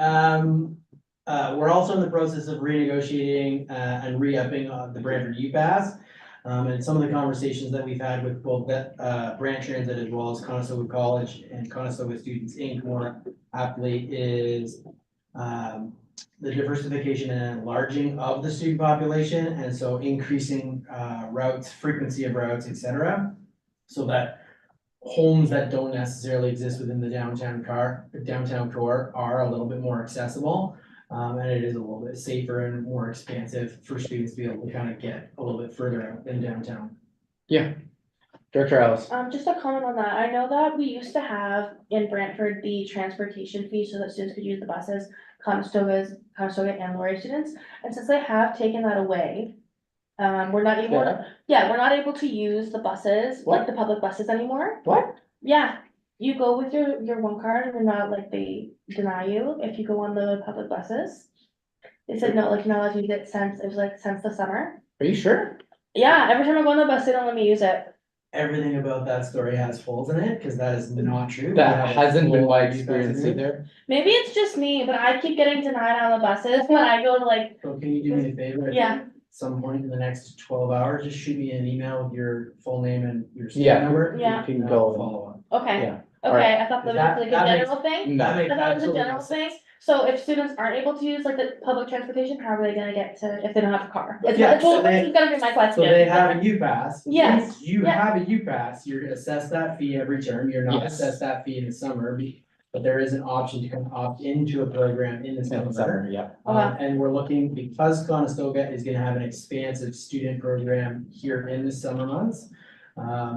Speaker 2: We're also in the process of renegotiating, and re-upping the Brantford UPass. And some of the conversations that we've had with both that, Brant Transit as well as Conestoga College and Conestoga Students Inc. more aptly is, the diversification and enlarging of the student population, and so increasing, routes, frequency of routes, et cetera. So that homes that don't necessarily exist within the downtown core are a little bit more accessible. And it is a little bit safer and more expansive for students to be able to kind of get a little bit further out than downtown.
Speaker 1: Yeah, Director Ellis.
Speaker 8: Just a comment on that. I know that we used to have in Brantford the transportation fee so that students could use the buses, Conestoga and Laurier students. And since they have taken that away, we're not able, we're not able to use the buses, like the public buses anymore.
Speaker 1: What?
Speaker 8: Yeah, you go with your one card and they're not like, they deny you if you go on the public buses. They said no, like you're not allowed to use it since, it was like since the summer.
Speaker 1: Are you sure?
Speaker 8: Yeah, every time I go on the bus, they don't let me use it.
Speaker 2: Everything about that story has holes in it, because that is not true.
Speaker 1: That hasn't been my
Speaker 2: Full
Speaker 1: experience
Speaker 2: UPass
Speaker 1: either.
Speaker 8: Maybe it's just me, but I keep getting denied on the buses when I go to like,
Speaker 2: So can you do me a favor?
Speaker 8: Yeah.
Speaker 2: Some point in the next 12 hours, just shoot me an email with your full name and your
Speaker 1: Yeah.
Speaker 2: student number.
Speaker 8: Yeah.
Speaker 1: You can
Speaker 2: and I'll
Speaker 1: go.
Speaker 2: follow up.
Speaker 8: okay,
Speaker 1: Yeah. All right.
Speaker 8: okay, I thought that was
Speaker 2: That-
Speaker 8: like a
Speaker 2: that makes-
Speaker 8: general thing.
Speaker 1: No.
Speaker 2: That makes
Speaker 8: I thought it was a
Speaker 2: absolutely
Speaker 8: general
Speaker 2: no sense.
Speaker 8: thing, so if students aren't able to use like the public transportation, how are they gonna get to, if they don't have a car? It's,
Speaker 2: Yeah,
Speaker 8: it's,
Speaker 2: so
Speaker 8: this is gonna be my question.
Speaker 2: So they have a UPass.
Speaker 8: Yes,
Speaker 2: Once you
Speaker 8: yeah.
Speaker 2: have a UPass, you're assessed that fee every term. You're not
Speaker 1: Yes.
Speaker 2: assessed that fee in the summer. But there is an option to kind of opt into a program in the summer.
Speaker 1: Summer, yeah.
Speaker 2: And we're looking, because Conestoga is gonna have an expansive student program here in the summer months.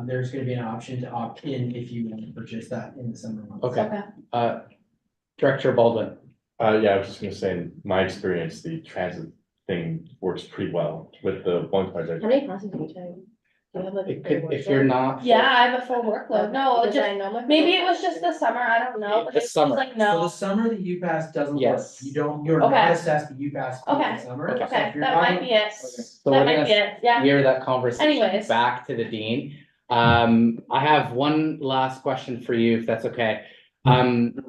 Speaker 2: There's gonna be an option to opt in if you want to purchase that in the summer months.
Speaker 1: Okay. Director Baldwin.
Speaker 12: Yeah, I was just gonna say, in my experience, the transit thing works pretty well with the one card.
Speaker 9: How many classes do you take? Do you have like?
Speaker 1: It could, if you're not.
Speaker 8: Yeah, I have a full workload, no,
Speaker 9: Because
Speaker 8: just,
Speaker 9: I know my-
Speaker 8: maybe it was just the summer, I don't know, but
Speaker 1: The
Speaker 8: it was
Speaker 1: summer.
Speaker 8: like,
Speaker 2: So the
Speaker 8: no,
Speaker 2: summer, the UPass doesn't work.
Speaker 1: Yes.
Speaker 2: You're not
Speaker 8: Okay.
Speaker 2: assessed the UPass fee in
Speaker 8: Okay.
Speaker 2: the summer.
Speaker 1: Okay.
Speaker 2: So
Speaker 8: okay,
Speaker 2: if you're
Speaker 8: that
Speaker 2: not-
Speaker 8: might be it,
Speaker 1: So
Speaker 8: that
Speaker 1: we're
Speaker 8: might
Speaker 1: gonna
Speaker 8: be it, yeah.
Speaker 1: steer that conversation
Speaker 8: Anyways.
Speaker 1: back to the dean. I have one last question for you, if that's okay.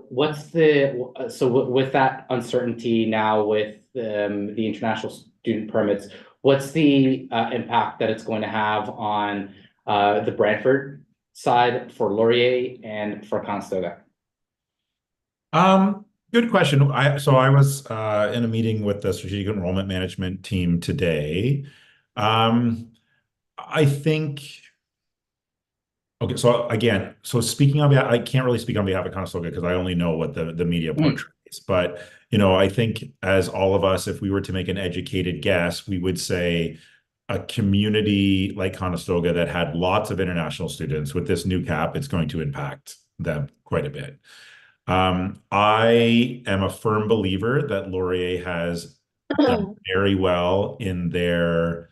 Speaker 1: What's with that uncertainty now with the international student permits, what's the impact that it's going to have on the Brantford side for Laurier and for Conestoga?
Speaker 10: Good question. I was in a meeting with the strategic enrollment management team today. I think. Okay, so again, speaking on behalf, I can't really speak on behalf of Conestoga because I only know what the media portrays. But I think as all of us, if we were to make an educated guess, we would say a community like Conestoga that had lots of international students with this new cap, it's going to impact them quite a bit. I am a firm believer that Laurier has done very well in their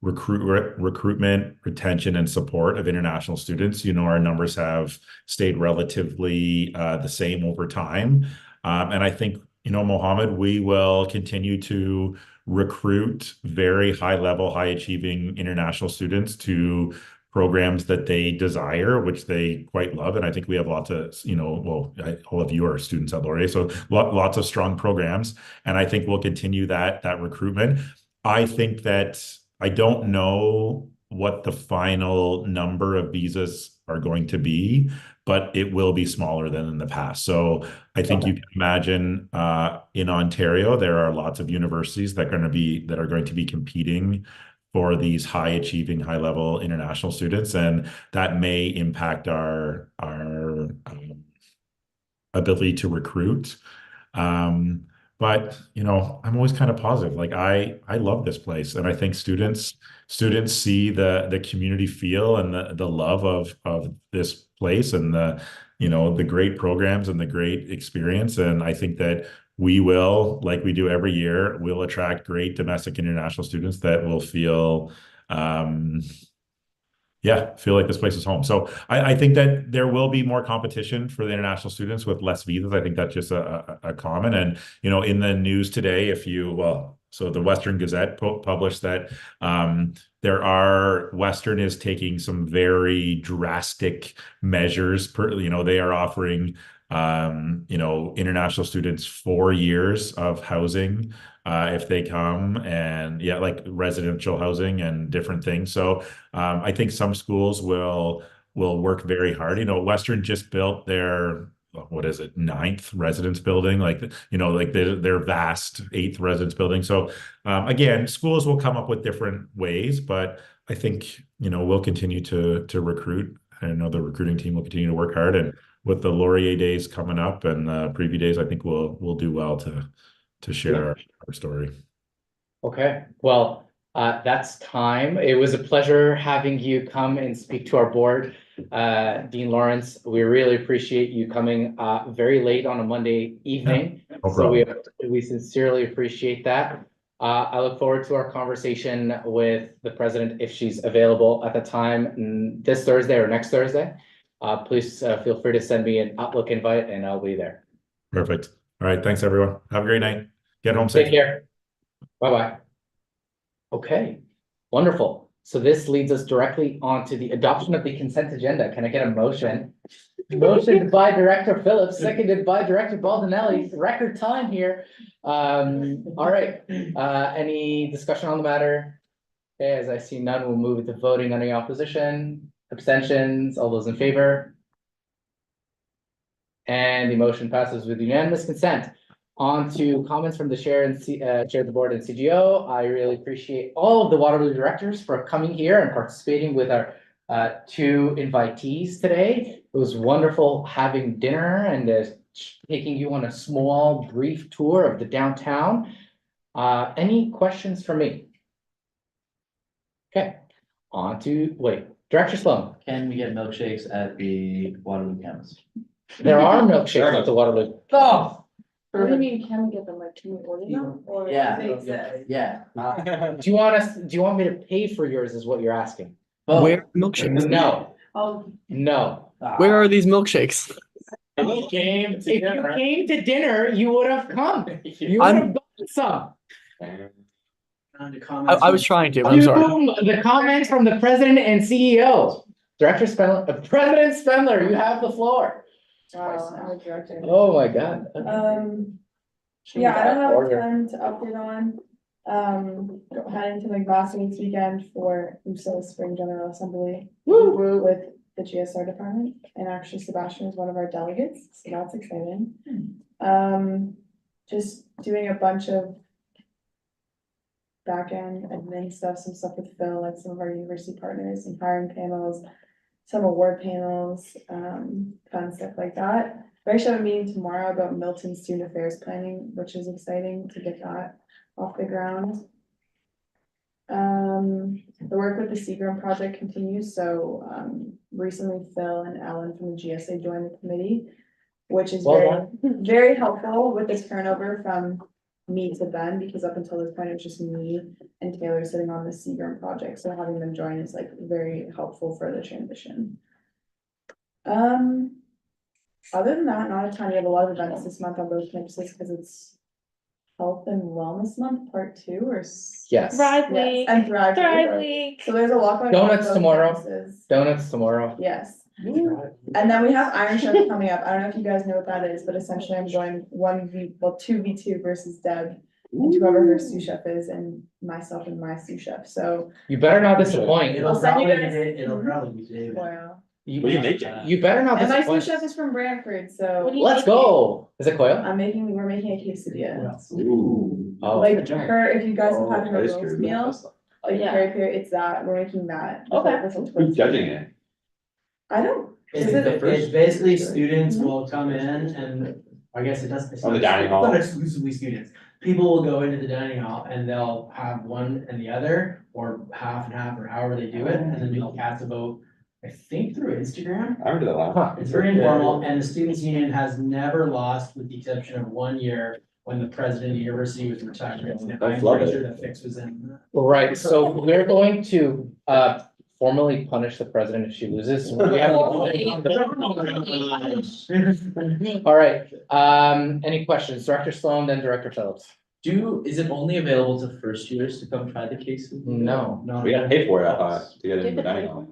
Speaker 10: recruitment, retention, and support of international students. Our numbers have stayed relatively the same over time. And I think, Mohammed, we will continue to recruit very high level, high achieving international students to programs that they desire, which they quite love. And I think we have lots of, all of you are students at Laurier, so lots of strong programs. And I think we'll continue that recruitment. I think that I don't know what the final number of visas are going to be, but it will be smaller than in the past. So I think you can imagine in Ontario, there are lots of universities that are going to be competing for these high achieving, high level international students. And that may impact our ability to recruit. But I'm always kind of positive. Like I love this place, and I think students see the community feel and the love of this place and the great programs and the great experience. And I think that we will, like we do every year, we'll attract great domestic and international students that will feel feel like this place is home. So I think that there will be more competition for the international students with less visas. I think that's just a common. And, you know, in the news today, so the Western Gazette published that Western is taking some very drastic measures. They are offering international students 4 years of housing if they come, and like residential housing and different things. So I think some schools will work very hard. Western just built their, what is it, 9th residence building, their vast 8th residence building. So again, schools will come up with different ways, but I think we'll continue to recruit. I know the recruiting team will continue to work hard, and with the Laurier Days coming up and the preview days, I think we'll do well to share our story.
Speaker 1: Okay, well, that's time. It was a pleasure having you come and speak to our board. Dean Lawrence, we really appreciate you coming very late on a Monday evening.
Speaker 10: No
Speaker 1: So
Speaker 10: problem.
Speaker 1: we sincerely appreciate that. I look forward to our conversation with the president if she's available at the time this Thursday or next Thursday. Please feel free to send me an Outlook invite and I'll be there.
Speaker 10: Perfect. All right. Thanks, everyone. Have a great night. Get home safe.
Speaker 1: Take care. Bye-bye. Okay, wonderful. So this leads us directly on to the adoption of the consent agenda. Can I get a motion? Motion by Director Phillips, seconded by Director Baldinelli. Record time here. All right, any discussion on the matter? Okay, as I see none, we'll move to voting. Any opposition, abstentions, all those in favor? And the motion passes with unanimous consent. On to comments from the chair and chair of the board and CGO. I really appreciate all of the Waterloo directors for coming here and participating with our 2 invitees today. It was wonderful having dinner and taking you on a small, brief tour of the downtown. Any questions for me? Okay, Director Sloan.
Speaker 13: Can we get milkshakes at the Waterloo campus?
Speaker 1: There are milkshakes at the Waterloo. Oh!
Speaker 9: What do you mean, can we get them, like, can we order them? Or
Speaker 13: Yeah.
Speaker 9: do they exist?
Speaker 13: Yeah.
Speaker 1: Do you want me to pay for yours is what you're asking?
Speaker 6: Where are milkshakes?
Speaker 1: No,
Speaker 9: Oh,
Speaker 1: no.
Speaker 6: Where are these milkshakes?
Speaker 1: If you came to dinner, you would have come. You would have gotten some.
Speaker 2: On to comments.
Speaker 6: I was trying to, I'm sorry.
Speaker 1: Boom, the comments from the president and CEO. President Spendler, you have the floor.
Speaker 9: wow, I'm a director.
Speaker 1: Oh my God.
Speaker 9: Yeah, I don't have a ton to update on. Heading to McMaster this weekend for USO's Spring General Assembly with the GSR department, and actually Sebastian is one of our delegates, so that's exciting. Just doing a bunch of back-end admin stuff, some stuff with Phil, like some of our university partners, and hiring panels, some award panels, fun stuff like that. We actually have a meeting tomorrow about Milton Student Affairs Planning, which is exciting to get that off the ground. The work with the Seagram project continues, so recently Phil and Ellen from the GSA joined the committee, which is very helpful with this turnover from me to Ben, because up until this point it was just me and Taylor sitting on the Seagram project, so having them join is like very helpful for the transition. Other than that, not a ton. We have a lot of events this month on both campuses because it's Health and Wellness Month Part 2 or
Speaker 1: Yes.
Speaker 8: Thrive
Speaker 9: Yes,
Speaker 8: Week.
Speaker 9: and Thrive
Speaker 8: Thrive
Speaker 9: Week.
Speaker 8: Week.
Speaker 9: So there's a lot going on.
Speaker 1: Donuts
Speaker 9: both
Speaker 1: tomorrow.
Speaker 9: campuses.
Speaker 1: Donuts tomorrow.
Speaker 9: Yes. And then we have Iron Chef coming up. I don't know if you guys know what that is, but essentially I'm going 2v2 versus Deb, and whoever her sous chef is, and myself and my sous chef. So
Speaker 1: You better not disappoint.
Speaker 2: It'll
Speaker 9: I'll send you
Speaker 2: probably
Speaker 9: guys-
Speaker 2: be, it'll probably be David.
Speaker 9: wow.
Speaker 12: What are you making?
Speaker 1: You better not
Speaker 9: And my sous
Speaker 1: disappoint.
Speaker 9: chef is from Brantford,
Speaker 8: What
Speaker 9: so
Speaker 8: do you
Speaker 1: Let's
Speaker 8: make?
Speaker 1: go. Is it quail?
Speaker 9: we're making a quesadilla.
Speaker 12: Ooh.
Speaker 1: Oh.
Speaker 9: Like her, if you guys have had her
Speaker 12: ice
Speaker 9: roast
Speaker 12: cream.
Speaker 9: meal, like
Speaker 8: Yeah.
Speaker 9: it's that, we're making that.
Speaker 8: Okay.
Speaker 9: With some
Speaker 12: Who's
Speaker 9: twist.
Speaker 12: judging it?
Speaker 9: I don't.
Speaker 2: It's,
Speaker 9: Is it the
Speaker 2: it's basically
Speaker 9: Mhm.
Speaker 2: students will come in and, I guess it doesn't. it's
Speaker 12: Oh, the
Speaker 2: not-
Speaker 12: dining hall.
Speaker 2: It's not exclusively students. People will go into the dining hall and they'll have one and the other, or half and half, or however they do it, and then they'll cast a vote, I think through Instagram.
Speaker 12: I remember that last.
Speaker 1: Huh.
Speaker 2: It's very informal, and the Students' Union has never lost, with the exception of 1 year when the president of the university was retiring. I'm
Speaker 12: love
Speaker 2: pretty
Speaker 12: it.
Speaker 2: sure that fix was in.
Speaker 1: Right, so we're going to formally punish the president if she loses. We have- All right, any questions? Director Sloan, then Director Phillips.
Speaker 13: Is it only available to first years to come try the cases?
Speaker 1: No.
Speaker 2: No,
Speaker 12: We gotta pay for it, I thought, to get in the dining hall.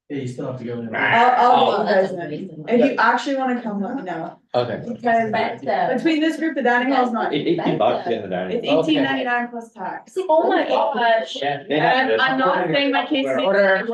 Speaker 2: yeah, you still have to go in.
Speaker 9: I'll be
Speaker 8: that's
Speaker 9: present.
Speaker 8: amazing.
Speaker 9: If you actually wanna come, let me know,
Speaker 1: Okay,
Speaker 9: because between this group, the dining hall is not, it's
Speaker 12: $18 to get in the dining hall.
Speaker 9: $18.99 plus tax.
Speaker 8: Oh my gosh.
Speaker 3: Yeah.
Speaker 9: And I'm not saying my case.
Speaker 1: order,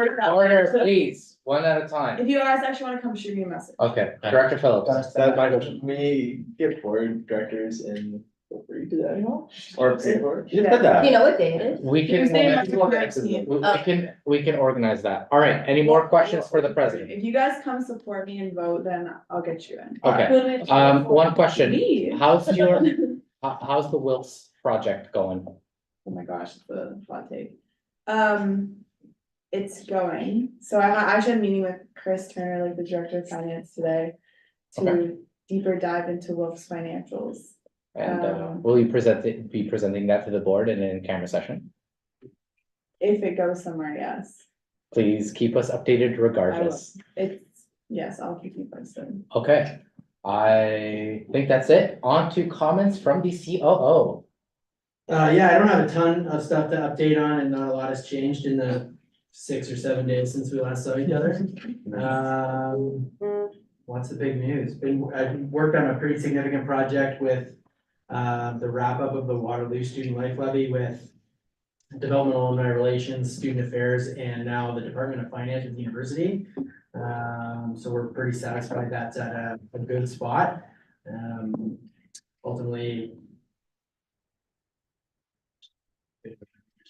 Speaker 1: please, one at a time.
Speaker 9: If you guys actually wanna come, shoot me a message.
Speaker 1: Okay, Director Phillips.
Speaker 13: That's my question. We get board directors and feel free to that, you know? Or pay for it.
Speaker 12: You said that.
Speaker 8: You know what day it is?
Speaker 1: We can,
Speaker 9: Tuesday, March 19th.
Speaker 1: we can organize that. All right, any more questions for the president?
Speaker 9: If you guys come support me and vote, then I'll get you in.
Speaker 1: Okay, one question.
Speaker 9: Me?
Speaker 1: How's how's the Wilkes project going?
Speaker 9: Oh my gosh, the hot take. It's going, so I actually had a meeting with Chris Turner, like the director of finance today.
Speaker 1: Okay.
Speaker 9: To deeper dive into Wolf's financials.
Speaker 1: And will you be presenting that to the board in a camera session?
Speaker 9: If it goes somewhere, yes.
Speaker 1: Please keep us updated regardless.
Speaker 9: Yes, I'll keep you posted.
Speaker 1: Okay, I think that's it. On to comments from the COO.
Speaker 2: Yeah, I don't have a ton of stuff to update on, and not a lot has changed in the 6 or 7 days since we last saw each other. What's the big news? I've worked on a pretty significant project with the wrap up of the Waterloo Student Life Levy with Developmental Alumni Relations, Student Affairs, and now the Department of Finance at the university. So we're pretty satisfied that's at a good spot. Ultimately,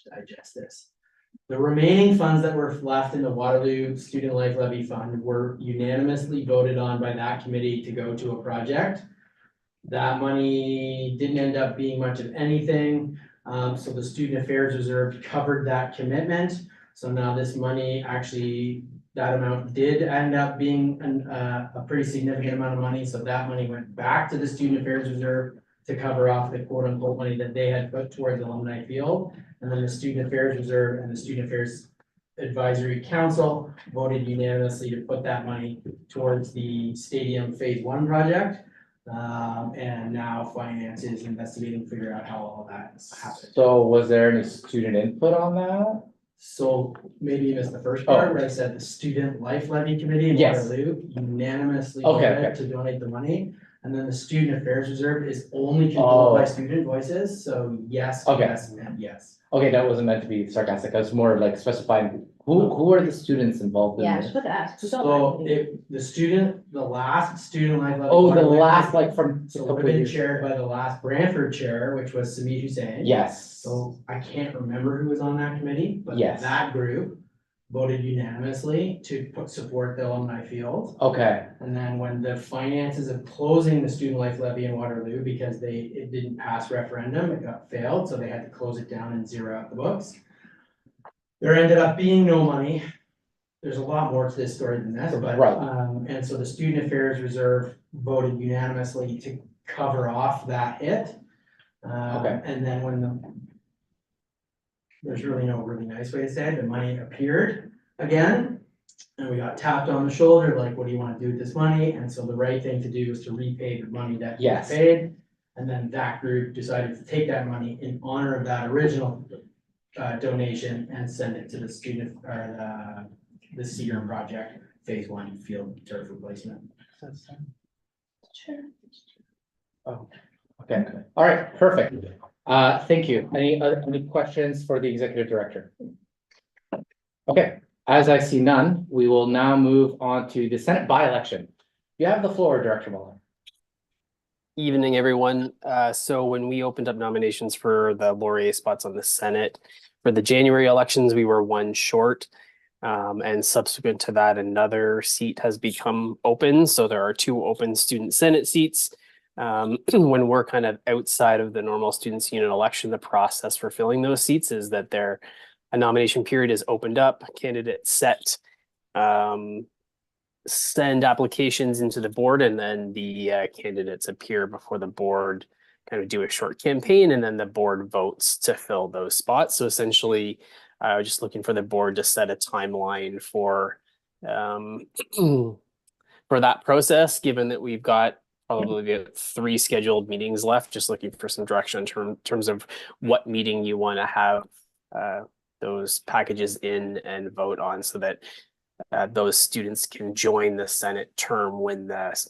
Speaker 2: digest this. The remaining funds that were left in the Waterloo Student Life Levy Fund were unanimously voted on by that committee to go to a project. That money didn't end up being much of anything, so the Student Affairs Reserve covered that commitment. So now this money actually, that amount did end up being a pretty significant amount of money, so that money went back to the Student Affairs Reserve to cover off the quote unquote money that they had put towards Alumni Field. And then the Student Affairs Reserve and the Student Affairs Advisory Council voted unanimously to put that money towards the stadium phase 1 project. And now finance is investigating to figure out how all of that happened.
Speaker 1: So was there any student input on that?
Speaker 2: So maybe you missed the first part where I said the Student Life Levy Committee in
Speaker 1: Yes.
Speaker 2: Waterloo unanimously
Speaker 1: Okay,
Speaker 2: voted to donate the money. And then the Student Affairs Reserve is only controlled by student voices, so yes,
Speaker 1: Okay.
Speaker 2: yes, and yes.
Speaker 1: Okay, that wasn't meant to be sarcastic. I was more like specifying who are the students involved in this?
Speaker 8: should ask.
Speaker 2: So the last Student Life Levy.
Speaker 1: Oh, the
Speaker 2: Waterloo
Speaker 1: last,
Speaker 2: Committee,
Speaker 1: like from.
Speaker 2: So it would have been chaired by the last Brantford chair, which was Samit Hussain.
Speaker 1: Yes.
Speaker 2: So I can't remember who was on that committee, but
Speaker 1: Yes.
Speaker 2: that group voted unanimously to support the Alumni Field.
Speaker 1: Okay,
Speaker 2: And then when the finances of closing the Student Life Levy in Waterloo, because it didn't pass referendum, it got failed, so they had to close it down and zero out the books. There ended up being no money. There's a lot more to this story than this, but,
Speaker 1: Right.
Speaker 2: and so the Student Affairs Reserve voted unanimously to cover off that hit.
Speaker 1: Okay.
Speaker 2: And then when there's really no really nice way to say it, the money appeared again. And we got tapped on the shoulder, like, what do you wanna do with this money? And so the right thing to do was to repay the money that you
Speaker 1: Yes.
Speaker 2: paid. And then that group decided to take that money in honor of that original donation and send it to the student, or the Seagram project, phase 1 field turf replacement.
Speaker 8: Sure.
Speaker 1: okay, all right, perfect. Thank you. Any questions for the executive director? Okay, as I see none, we will now move on to the Senate by-election. You have the floor, Director Muller.
Speaker 14: Evening, everyone. So when we opened up nominations for the Laurier spots on the Senate, for the January elections, we were one short. And subsequent to that, another seat has become open. So there are 2 open student Senate seats. When we're kind of outside of the normal students union election, the process for filling those seats is that a nomination period is opened up, candidates set, send applications into the board, and then the candidates appear before the board kind of do a short campaign, and then the board votes to fill those spots. So essentially, I was just looking for the board to set a timeline for for that process, given that we've got probably 3 scheduled meetings left, just looking for some direction in terms of what meeting you want to have those packages in and vote on, so that those students can join the Senate term when the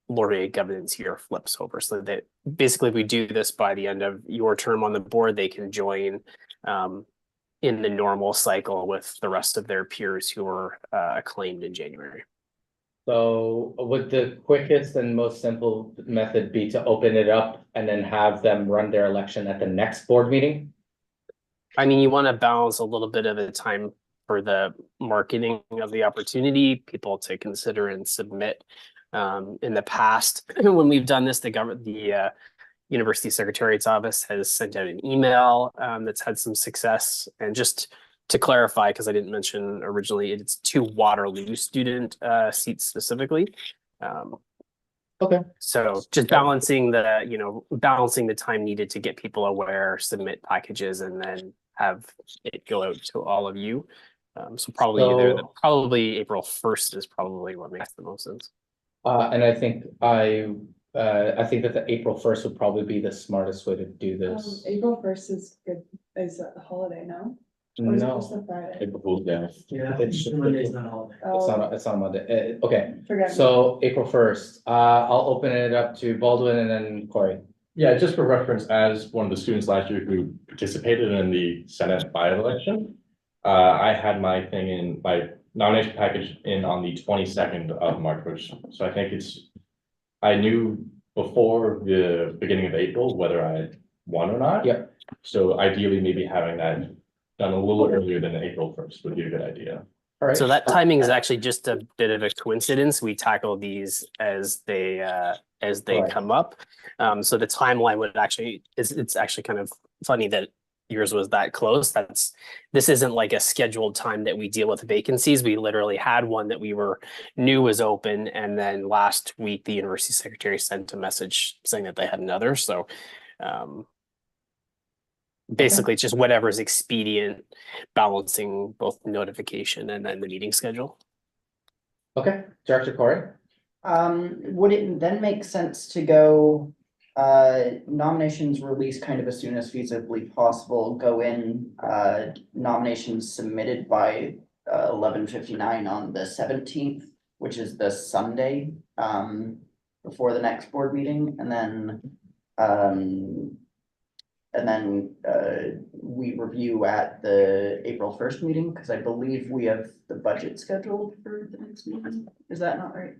Speaker 14: Laurier governance year flips over. So that basically, if we do this by the end of your term on the board, they can join in the normal cycle with the rest of their peers who were acclaimed in January.
Speaker 1: So would the quickest and most simple method be to open it up and then have them run their election at the next board meeting?
Speaker 14: I mean, you want to balance a little bit of the time for the marketing of the opportunity, people to consider and submit. In the past, when we've done this, the University Secretariat's office has sent out an email that's had some success. And just to clarify, because I didn't mention originally, it's 2 Waterloo student seats specifically.
Speaker 1: Okay.
Speaker 14: So just balancing the time needed to get people aware, submit packages, and then have it go out to all of you. So probably April 1st is probably what makes the most sense.
Speaker 1: And I think that the April 1st would probably be the smartest way to do this.
Speaker 9: April 1st is good, is a holiday, no? Or is it
Speaker 1: No,
Speaker 9: just a Friday?
Speaker 12: April Fool's Day.
Speaker 2: Yeah,
Speaker 1: It's-
Speaker 2: Monday's not a holiday.
Speaker 1: it's not a Monday. Okay,
Speaker 9: Forget me.
Speaker 1: so April 1st, I'll open it up to Baldwin and then Corey.
Speaker 12: Yeah, just for reference, as one of the students last year who participated in the Senate by-election, I had my nomination package in on the 22nd of March, so I think I knew before the beginning of April whether I won or not.
Speaker 1: Yep.
Speaker 12: So ideally, maybe having that done a little earlier than April 1st would be a good idea.
Speaker 1: All right.
Speaker 14: So that timing is actually just a bit of a coincidence. We tackle these as they
Speaker 1: Right.
Speaker 14: come up. So the timeline would actually, it's actually kind of funny that yours was that close. This isn't like a scheduled time that we deal with vacancies. We literally had one that we knew was open, and then last week the university secretary sent a message saying that they had another. So basically, it's just whatever's expedient, balancing both notification and then the meeting schedule.
Speaker 1: Okay, Director Corey.
Speaker 7: Would it then make sense to go nominations released kind of as soon as feasibly possible, go in nominations submitted by 11:59 on the 17th, which is the Sunday before the next board meeting, and then we review at the April 1st meeting, because I believe we have the budget scheduled for the next meeting. Is that not right?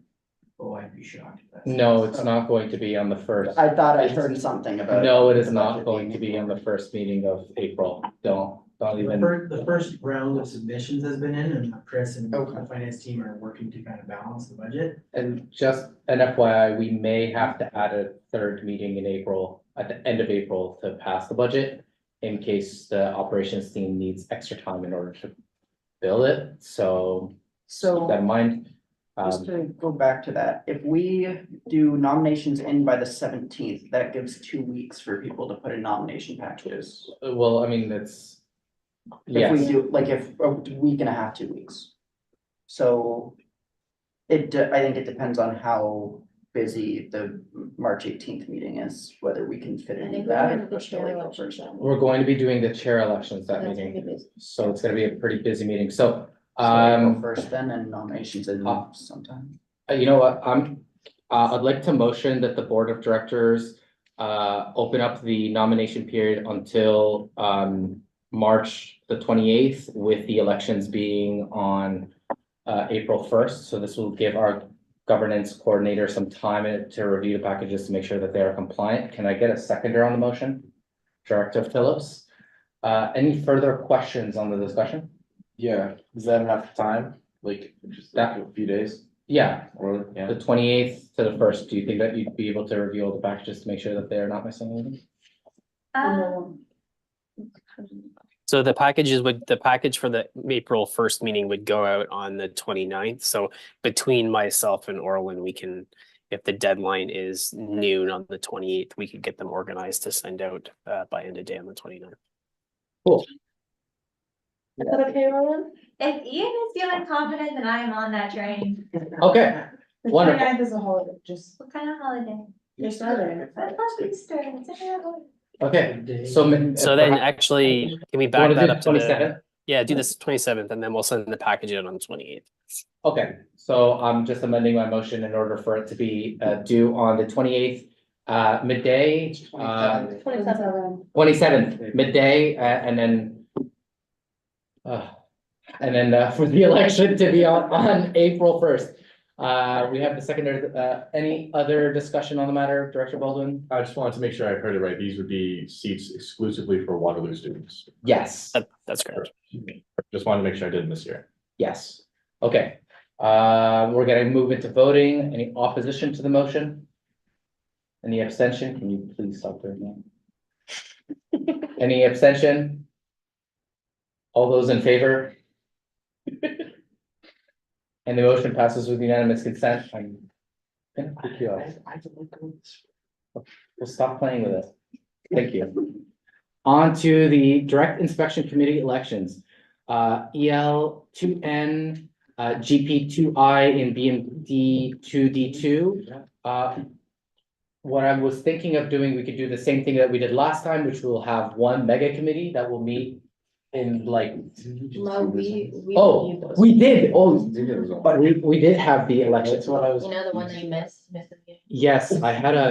Speaker 2: Oh, I'd be shocked. if that's-
Speaker 1: No, it's not going to be on the 1st.
Speaker 7: I thought I heard something about.
Speaker 1: No, it is
Speaker 7: the
Speaker 1: not
Speaker 7: budget
Speaker 1: going
Speaker 7: being
Speaker 1: to be on the
Speaker 7: April.
Speaker 1: first meeting of April. Don't even.
Speaker 2: The first round of submissions has been in, and Chris and the
Speaker 7: Okay.
Speaker 2: finance team are working to kind of balance the budget.
Speaker 1: And just an FYI, we may have to add a 3rd meeting in April, at the end of April, to pass the budget, in case the operations team needs extra time in order to build it, so keep that in mind.
Speaker 7: Just to go back to that, if we do nominations in by the 17th, that gives 2 weeks for people to put in nomination packages.
Speaker 1: Well, I mean, it's.
Speaker 7: If we
Speaker 1: Yes,
Speaker 7: do, like if a week and a half, 2 weeks. So I think it depends on how busy the March 18th meeting is, whether we can fit
Speaker 9: I
Speaker 7: in
Speaker 9: think
Speaker 7: that.
Speaker 9: we're
Speaker 7: or
Speaker 9: gonna do
Speaker 7: push
Speaker 9: chair
Speaker 7: April
Speaker 9: elections
Speaker 7: 1st.
Speaker 9: then.
Speaker 1: we're going to be doing the chair elections that
Speaker 9: That's gonna be
Speaker 1: meeting,
Speaker 9: busy.
Speaker 1: so it's gonna be a pretty busy meeting, so.
Speaker 7: So April 1st then, and nominations in
Speaker 1: Uh,
Speaker 7: sometime.
Speaker 1: You know what, I'd like to motion that the board of directors open up the nomination period until March the 28th, with the elections being on April 1st. So this will give our governance coordinator some time to review the packages to make sure that they are compliant. Can I get a seconder on the motion? Director Phillips, any further questions on the discussion?
Speaker 12: Yeah, is that enough time? Like, just
Speaker 1: That-
Speaker 12: a few days
Speaker 1: Yeah,
Speaker 12: or, yeah?
Speaker 1: the 28th to the 1st, do you think that you'd be able to review all the packages to make sure that they're not missing anything?
Speaker 14: So the package for the April 1st meeting would go out on the 29th. So between myself and Orlin, we can, if the deadline is noon on the 28th, we could get them organized to send out by end of day on the 29th.
Speaker 1: Cool.
Speaker 8: Is that okay, Roland?
Speaker 15: If Ian is feeling confident, then I am on that train.
Speaker 1: Okay,
Speaker 9: The
Speaker 1: wonderful.
Speaker 9: 29th is a holiday, just,
Speaker 15: What kind of holiday?
Speaker 9: you're starting.
Speaker 15: I love Easter. It's a holiday.
Speaker 1: Okay, so.
Speaker 14: So then actually, can we
Speaker 1: You
Speaker 14: back
Speaker 1: wanna
Speaker 14: that
Speaker 1: do
Speaker 14: up to the,
Speaker 1: 27th?
Speaker 14: yeah, do this 27th and then we'll send the package out on the 28th.
Speaker 1: Okay, so I'm just amending my motion in order for it to be due on the 28th, midday,
Speaker 8: 27.
Speaker 1: 27th, midday, and then for the election to be on April 1st. We have the secondary, any other discussion on the matter, Director Baldwin?
Speaker 12: I just wanted to make sure I heard it right. These would be seats exclusively for Waterloo students.
Speaker 1: Yes,
Speaker 14: That's correct.
Speaker 12: Just wanted to make sure I didn't miss here.
Speaker 1: yes, okay. We're gonna move into voting. Any opposition to the motion? Any abstention? Can you please stop doing that? Any abstention? All those in favor? And the motion passes with unanimous consent. I'm gonna kick you off. We'll stop playing with it. Thank you. On to the Direct Inspection Committee elections. EL 2N, GP 2I and BMD 2D2. What I was thinking of doing, we could do the same thing that we did last time, which will have one mega committee that will meet in like.
Speaker 15: No, we.
Speaker 1: Oh,
Speaker 15: reviewed those.
Speaker 1: we did, but we did have the election.
Speaker 15: You know the one that you missed?
Speaker 1: Yes, I had a,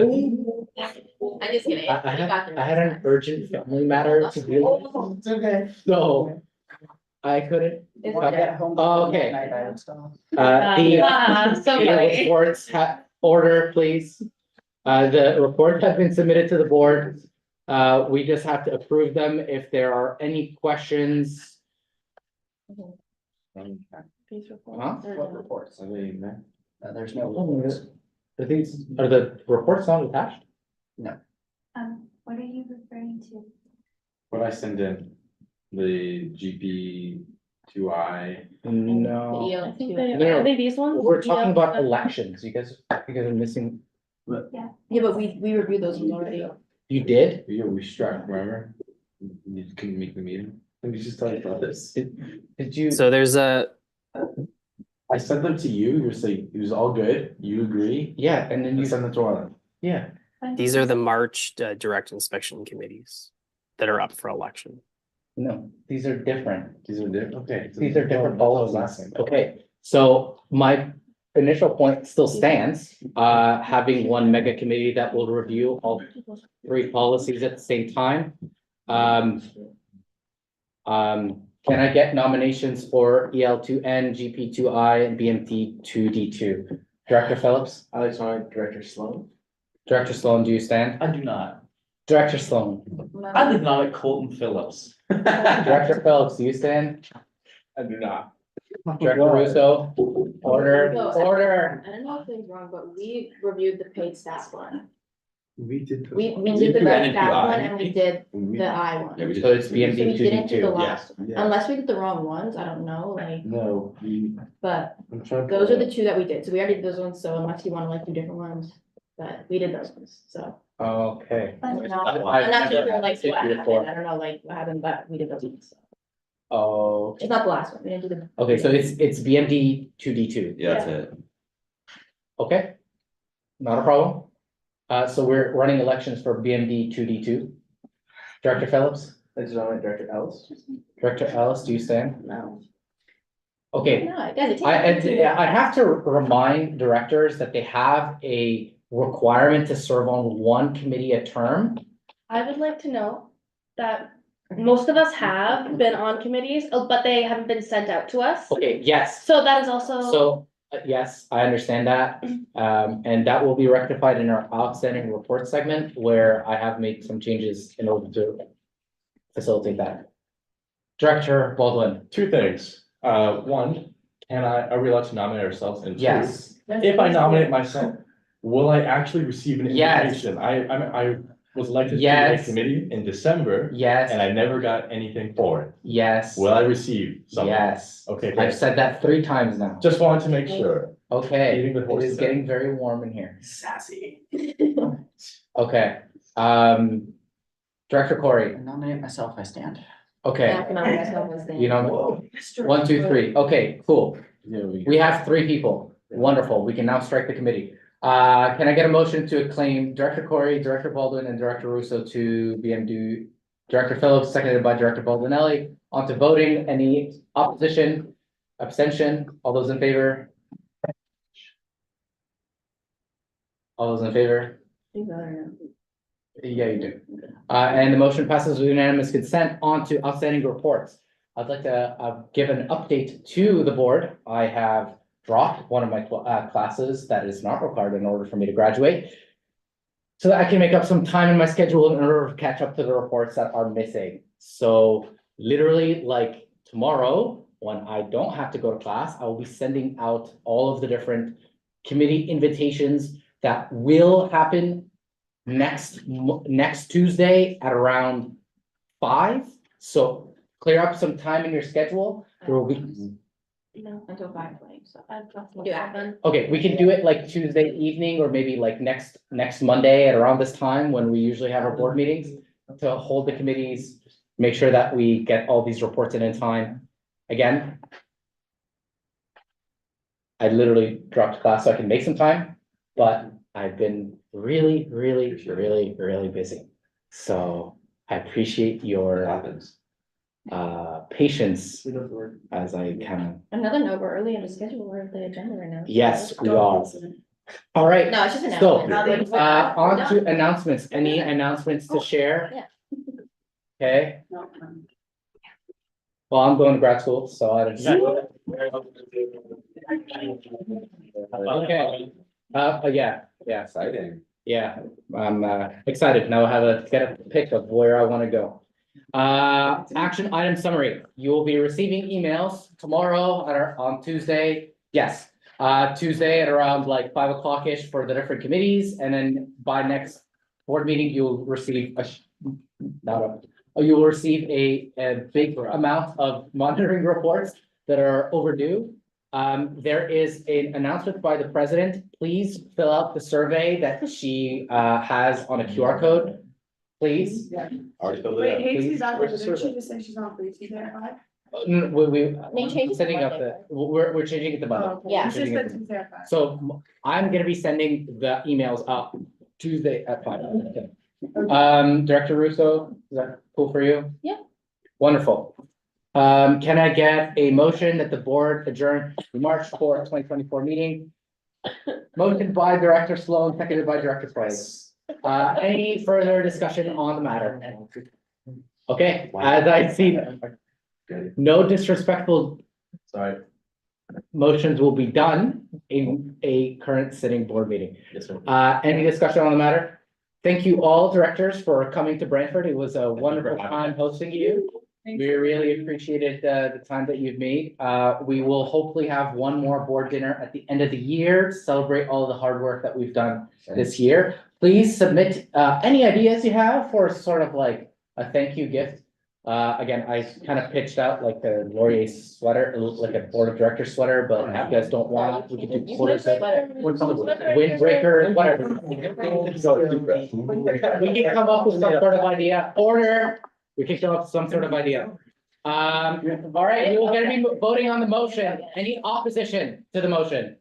Speaker 15: I just kidding.
Speaker 1: I had an urgent family matter to deal with.
Speaker 7: It's okay.
Speaker 1: So I couldn't.
Speaker 7: If I get home.
Speaker 1: Oh, okay.
Speaker 7: Midnight, I would stop.
Speaker 8: So
Speaker 1: The
Speaker 8: funny.
Speaker 1: reports order, please. The report has been submitted to the board. We just have to approve them. If there are any questions.
Speaker 8: These reports.
Speaker 1: Huh?
Speaker 7: What reports? There's no.
Speaker 1: Are these, are the reports not attached?
Speaker 15: What are you referring to?
Speaker 3: What I send in, the GP 2I.
Speaker 1: No.
Speaker 8: I think they,
Speaker 1: No.
Speaker 8: are they these ones?
Speaker 1: We're talking
Speaker 8: Yeah.
Speaker 1: about elections. You guys are missing.
Speaker 15: Yeah, but we reviewed those ones already.
Speaker 1: You did?
Speaker 3: Yeah, we struck, remember? You couldn't make the meeting. Let me just tell you about this.
Speaker 1: Did you?
Speaker 14: So there's a,
Speaker 3: I sent them to you, you're saying it was all good, you agree?
Speaker 1: Yeah, and then
Speaker 3: You
Speaker 1: you
Speaker 3: send them to Arlen.
Speaker 1: yeah.
Speaker 14: these are the March direct inspection committees that are up for election.
Speaker 1: No, these are different.
Speaker 3: These are different, okay.
Speaker 1: These are different
Speaker 3: policies.
Speaker 1: policies. Okay, so my initial point still stands, having one mega committee that will review all three policies at the same time. Can I get nominations for EL2N, GP2I, and BMT2D2? Director Phillips?
Speaker 13: Alex Warren, Director Sloan.
Speaker 1: Director Sloan, do you stand?
Speaker 13: I do not.
Speaker 1: Director Sloan?
Speaker 13: I did not Colton Phillips.
Speaker 1: Director Phillips, do you stand?
Speaker 13: I do not.
Speaker 1: Director Russo? Order, order.
Speaker 15: I don't know if it's wrong, but we reviewed the paid staff one.
Speaker 13: We did.
Speaker 15: We did the
Speaker 13: did
Speaker 15: red
Speaker 13: the
Speaker 15: staff
Speaker 13: I.
Speaker 15: one and we did
Speaker 3: We-
Speaker 15: the I one.
Speaker 3: Yeah, we
Speaker 15: So
Speaker 3: did.
Speaker 1: So it's
Speaker 15: we didn't do the
Speaker 1: BMT2D2.
Speaker 15: last one, unless we did the wrong ones, I don't know, like,
Speaker 3: No,
Speaker 15: but
Speaker 3: I'm trying to.
Speaker 15: those are the two that we did, so we already did those ones, so unless you wanna like do different ones, but we did those ones, so.
Speaker 1: Okay.
Speaker 15: I'm not
Speaker 1: I-
Speaker 15: too sure like
Speaker 1: I-
Speaker 15: what happened,
Speaker 1: before.
Speaker 15: I don't know like what happened, but we did those ones, so.
Speaker 1: Oh,
Speaker 15: It's not the last one, we didn't do the.
Speaker 1: okay, so it's BMD2D2.
Speaker 3: Yeah, that's it.
Speaker 1: Okay. Not a problem. So we're running elections for BMD2D2. Director Phillips,
Speaker 13: Ladies and gentlemen, Director Ellis.
Speaker 1: Director Ellis, do you stand?
Speaker 15: No.
Speaker 1: Okay,
Speaker 15: No, guys, it
Speaker 1: I
Speaker 15: takes.
Speaker 1: I have to remind directors that they have a requirement to serve on one committee a term.
Speaker 8: I would like to know that most of us have been on committees, but they haven't been sent out to us.
Speaker 1: Okay, yes.
Speaker 8: So that is also.
Speaker 1: So, yes, I understand that. And that will be rectified in our outstanding report segment where I have made some changes in order to facilitate that. Director Baldwin,
Speaker 12: Two things. One, are we allowed to nominate ourselves? And two,
Speaker 1: yes.
Speaker 12: if I nominate myself, will I actually receive an
Speaker 1: Yes.
Speaker 12: invitation? I was elected to the
Speaker 1: Yes.
Speaker 12: committee in December,
Speaker 1: Yes,
Speaker 12: and I never got anything for it.
Speaker 1: yes,
Speaker 12: Will I receive something?
Speaker 1: yes.
Speaker 12: Okay,
Speaker 1: I've
Speaker 12: great.
Speaker 1: said that 3 times now.
Speaker 12: Just wanted to make sure.
Speaker 1: Okay,
Speaker 12: Beating the
Speaker 1: it
Speaker 12: horse
Speaker 1: is
Speaker 12: to death.
Speaker 1: getting very warm in here.
Speaker 2: Sassy.
Speaker 1: Okay, Director Corey,
Speaker 7: Nominate myself, I stand.
Speaker 1: okay, you know,
Speaker 2: Whoa.
Speaker 1: 1, 2, 3, okay, cool.
Speaker 3: Yeah,
Speaker 1: We have 3 people, wonderful, we can now strike the committee. Can I get a motion to acclaim Director Corey, Director Baldwin, and Director Russo to BMD? Director Phillips, seconded by Director Baldwinelli, on to voting, any opposition, abstention, all those in favor? All those in favor? Yeah, you do. And the motion passes with unanimous consent. On to outstanding reports. I'd like to give an update to the board. I have dropped one of my classes that is not required in order for me to graduate, so that I can make up some time in my schedule in order to catch up to the reports that are missing. So literally, like tomorrow, when I don't have to go to class, I will be sending out all of the different committee invitations that will happen next Tuesday at around 5. So clear up some time in your schedule. There will be,
Speaker 15: No, until 5:20, so.
Speaker 8: Do that.
Speaker 1: okay, we can do it like Tuesday evening or maybe like next Monday at around this time when we usually have our board meetings to hold the committees, make sure that we get all these reports in time. Again, I literally dropped class so I can make some time, but I've been really busy. So I appreciate your patience as I kind
Speaker 15: Another note, we're early in the schedule, we're at the agenda right now.
Speaker 1: of, yes, we are. All right.
Speaker 15: No, it's just an
Speaker 1: So,
Speaker 15: announcement.
Speaker 1: on to announcements. Any announcements to share?
Speaker 15: Yeah.
Speaker 1: Okay. Well, I'm going to grad school, so I don't. Okay. Yeah.
Speaker 3: Exciting.
Speaker 1: Yeah, I'm excited. Now I have a get a pick of where I want to go. Action item summary. You will be receiving emails tomorrow on Tuesday. Yes, Tuesday at around like 5 o'clock-ish for the different committees, and then by next board meeting, you'll receive you will receive a big amount of monitoring reports that are overdue. There is an announcement by the president. Please fill out the survey that she has on a QR code. Please.
Speaker 12: Already filled it
Speaker 9: Wait,
Speaker 12: out.
Speaker 9: Hazy's not,
Speaker 1: Where's the
Speaker 9: did she
Speaker 1: survey?
Speaker 9: just say she's not free Tuesday at 5?
Speaker 15: They changed it to
Speaker 1: Setting up
Speaker 15: Monday,
Speaker 1: the, we're changing it to Monday.
Speaker 9: Oh, okay.
Speaker 15: Yeah.
Speaker 9: She just said Tuesday at 5.
Speaker 1: So I'm gonna be sending the emails up Tuesday at 5. Director Russo, is that cool for you?
Speaker 15: Yeah.
Speaker 1: Wonderful. Can I get a motion that the board adjourn the March 4th, 2024 meeting? Motion by Director Sloan, seconded by Director Price. Any further discussion on the matter? Okay, as I see, no disrespectful
Speaker 12: Sorry.
Speaker 1: motions will be done in a current sitting board meeting.
Speaker 12: Yes, sir.
Speaker 1: Any discussion on the matter? Thank you all directors for coming to Brantford. It was a wonderful time hosting you. We really appreciated the time that you've made. We will hopefully have one more board dinner at the end of the year to celebrate all the hard work that we've done this year. Please submit any ideas you have for sort of like a thank you gift. Again, I kind of pitched out like the Laurier sweater, like a board of directors sweater, but if you guys don't want, we could do quarter set. Windbreaker, whatever. We can come up with some sort of idea, order, we can come up with some sort of idea. All right, we will gonna be voting on the motion. Any opposition to the motion?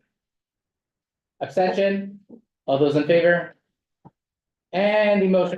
Speaker 1: Abstention? All those in favor? And the motion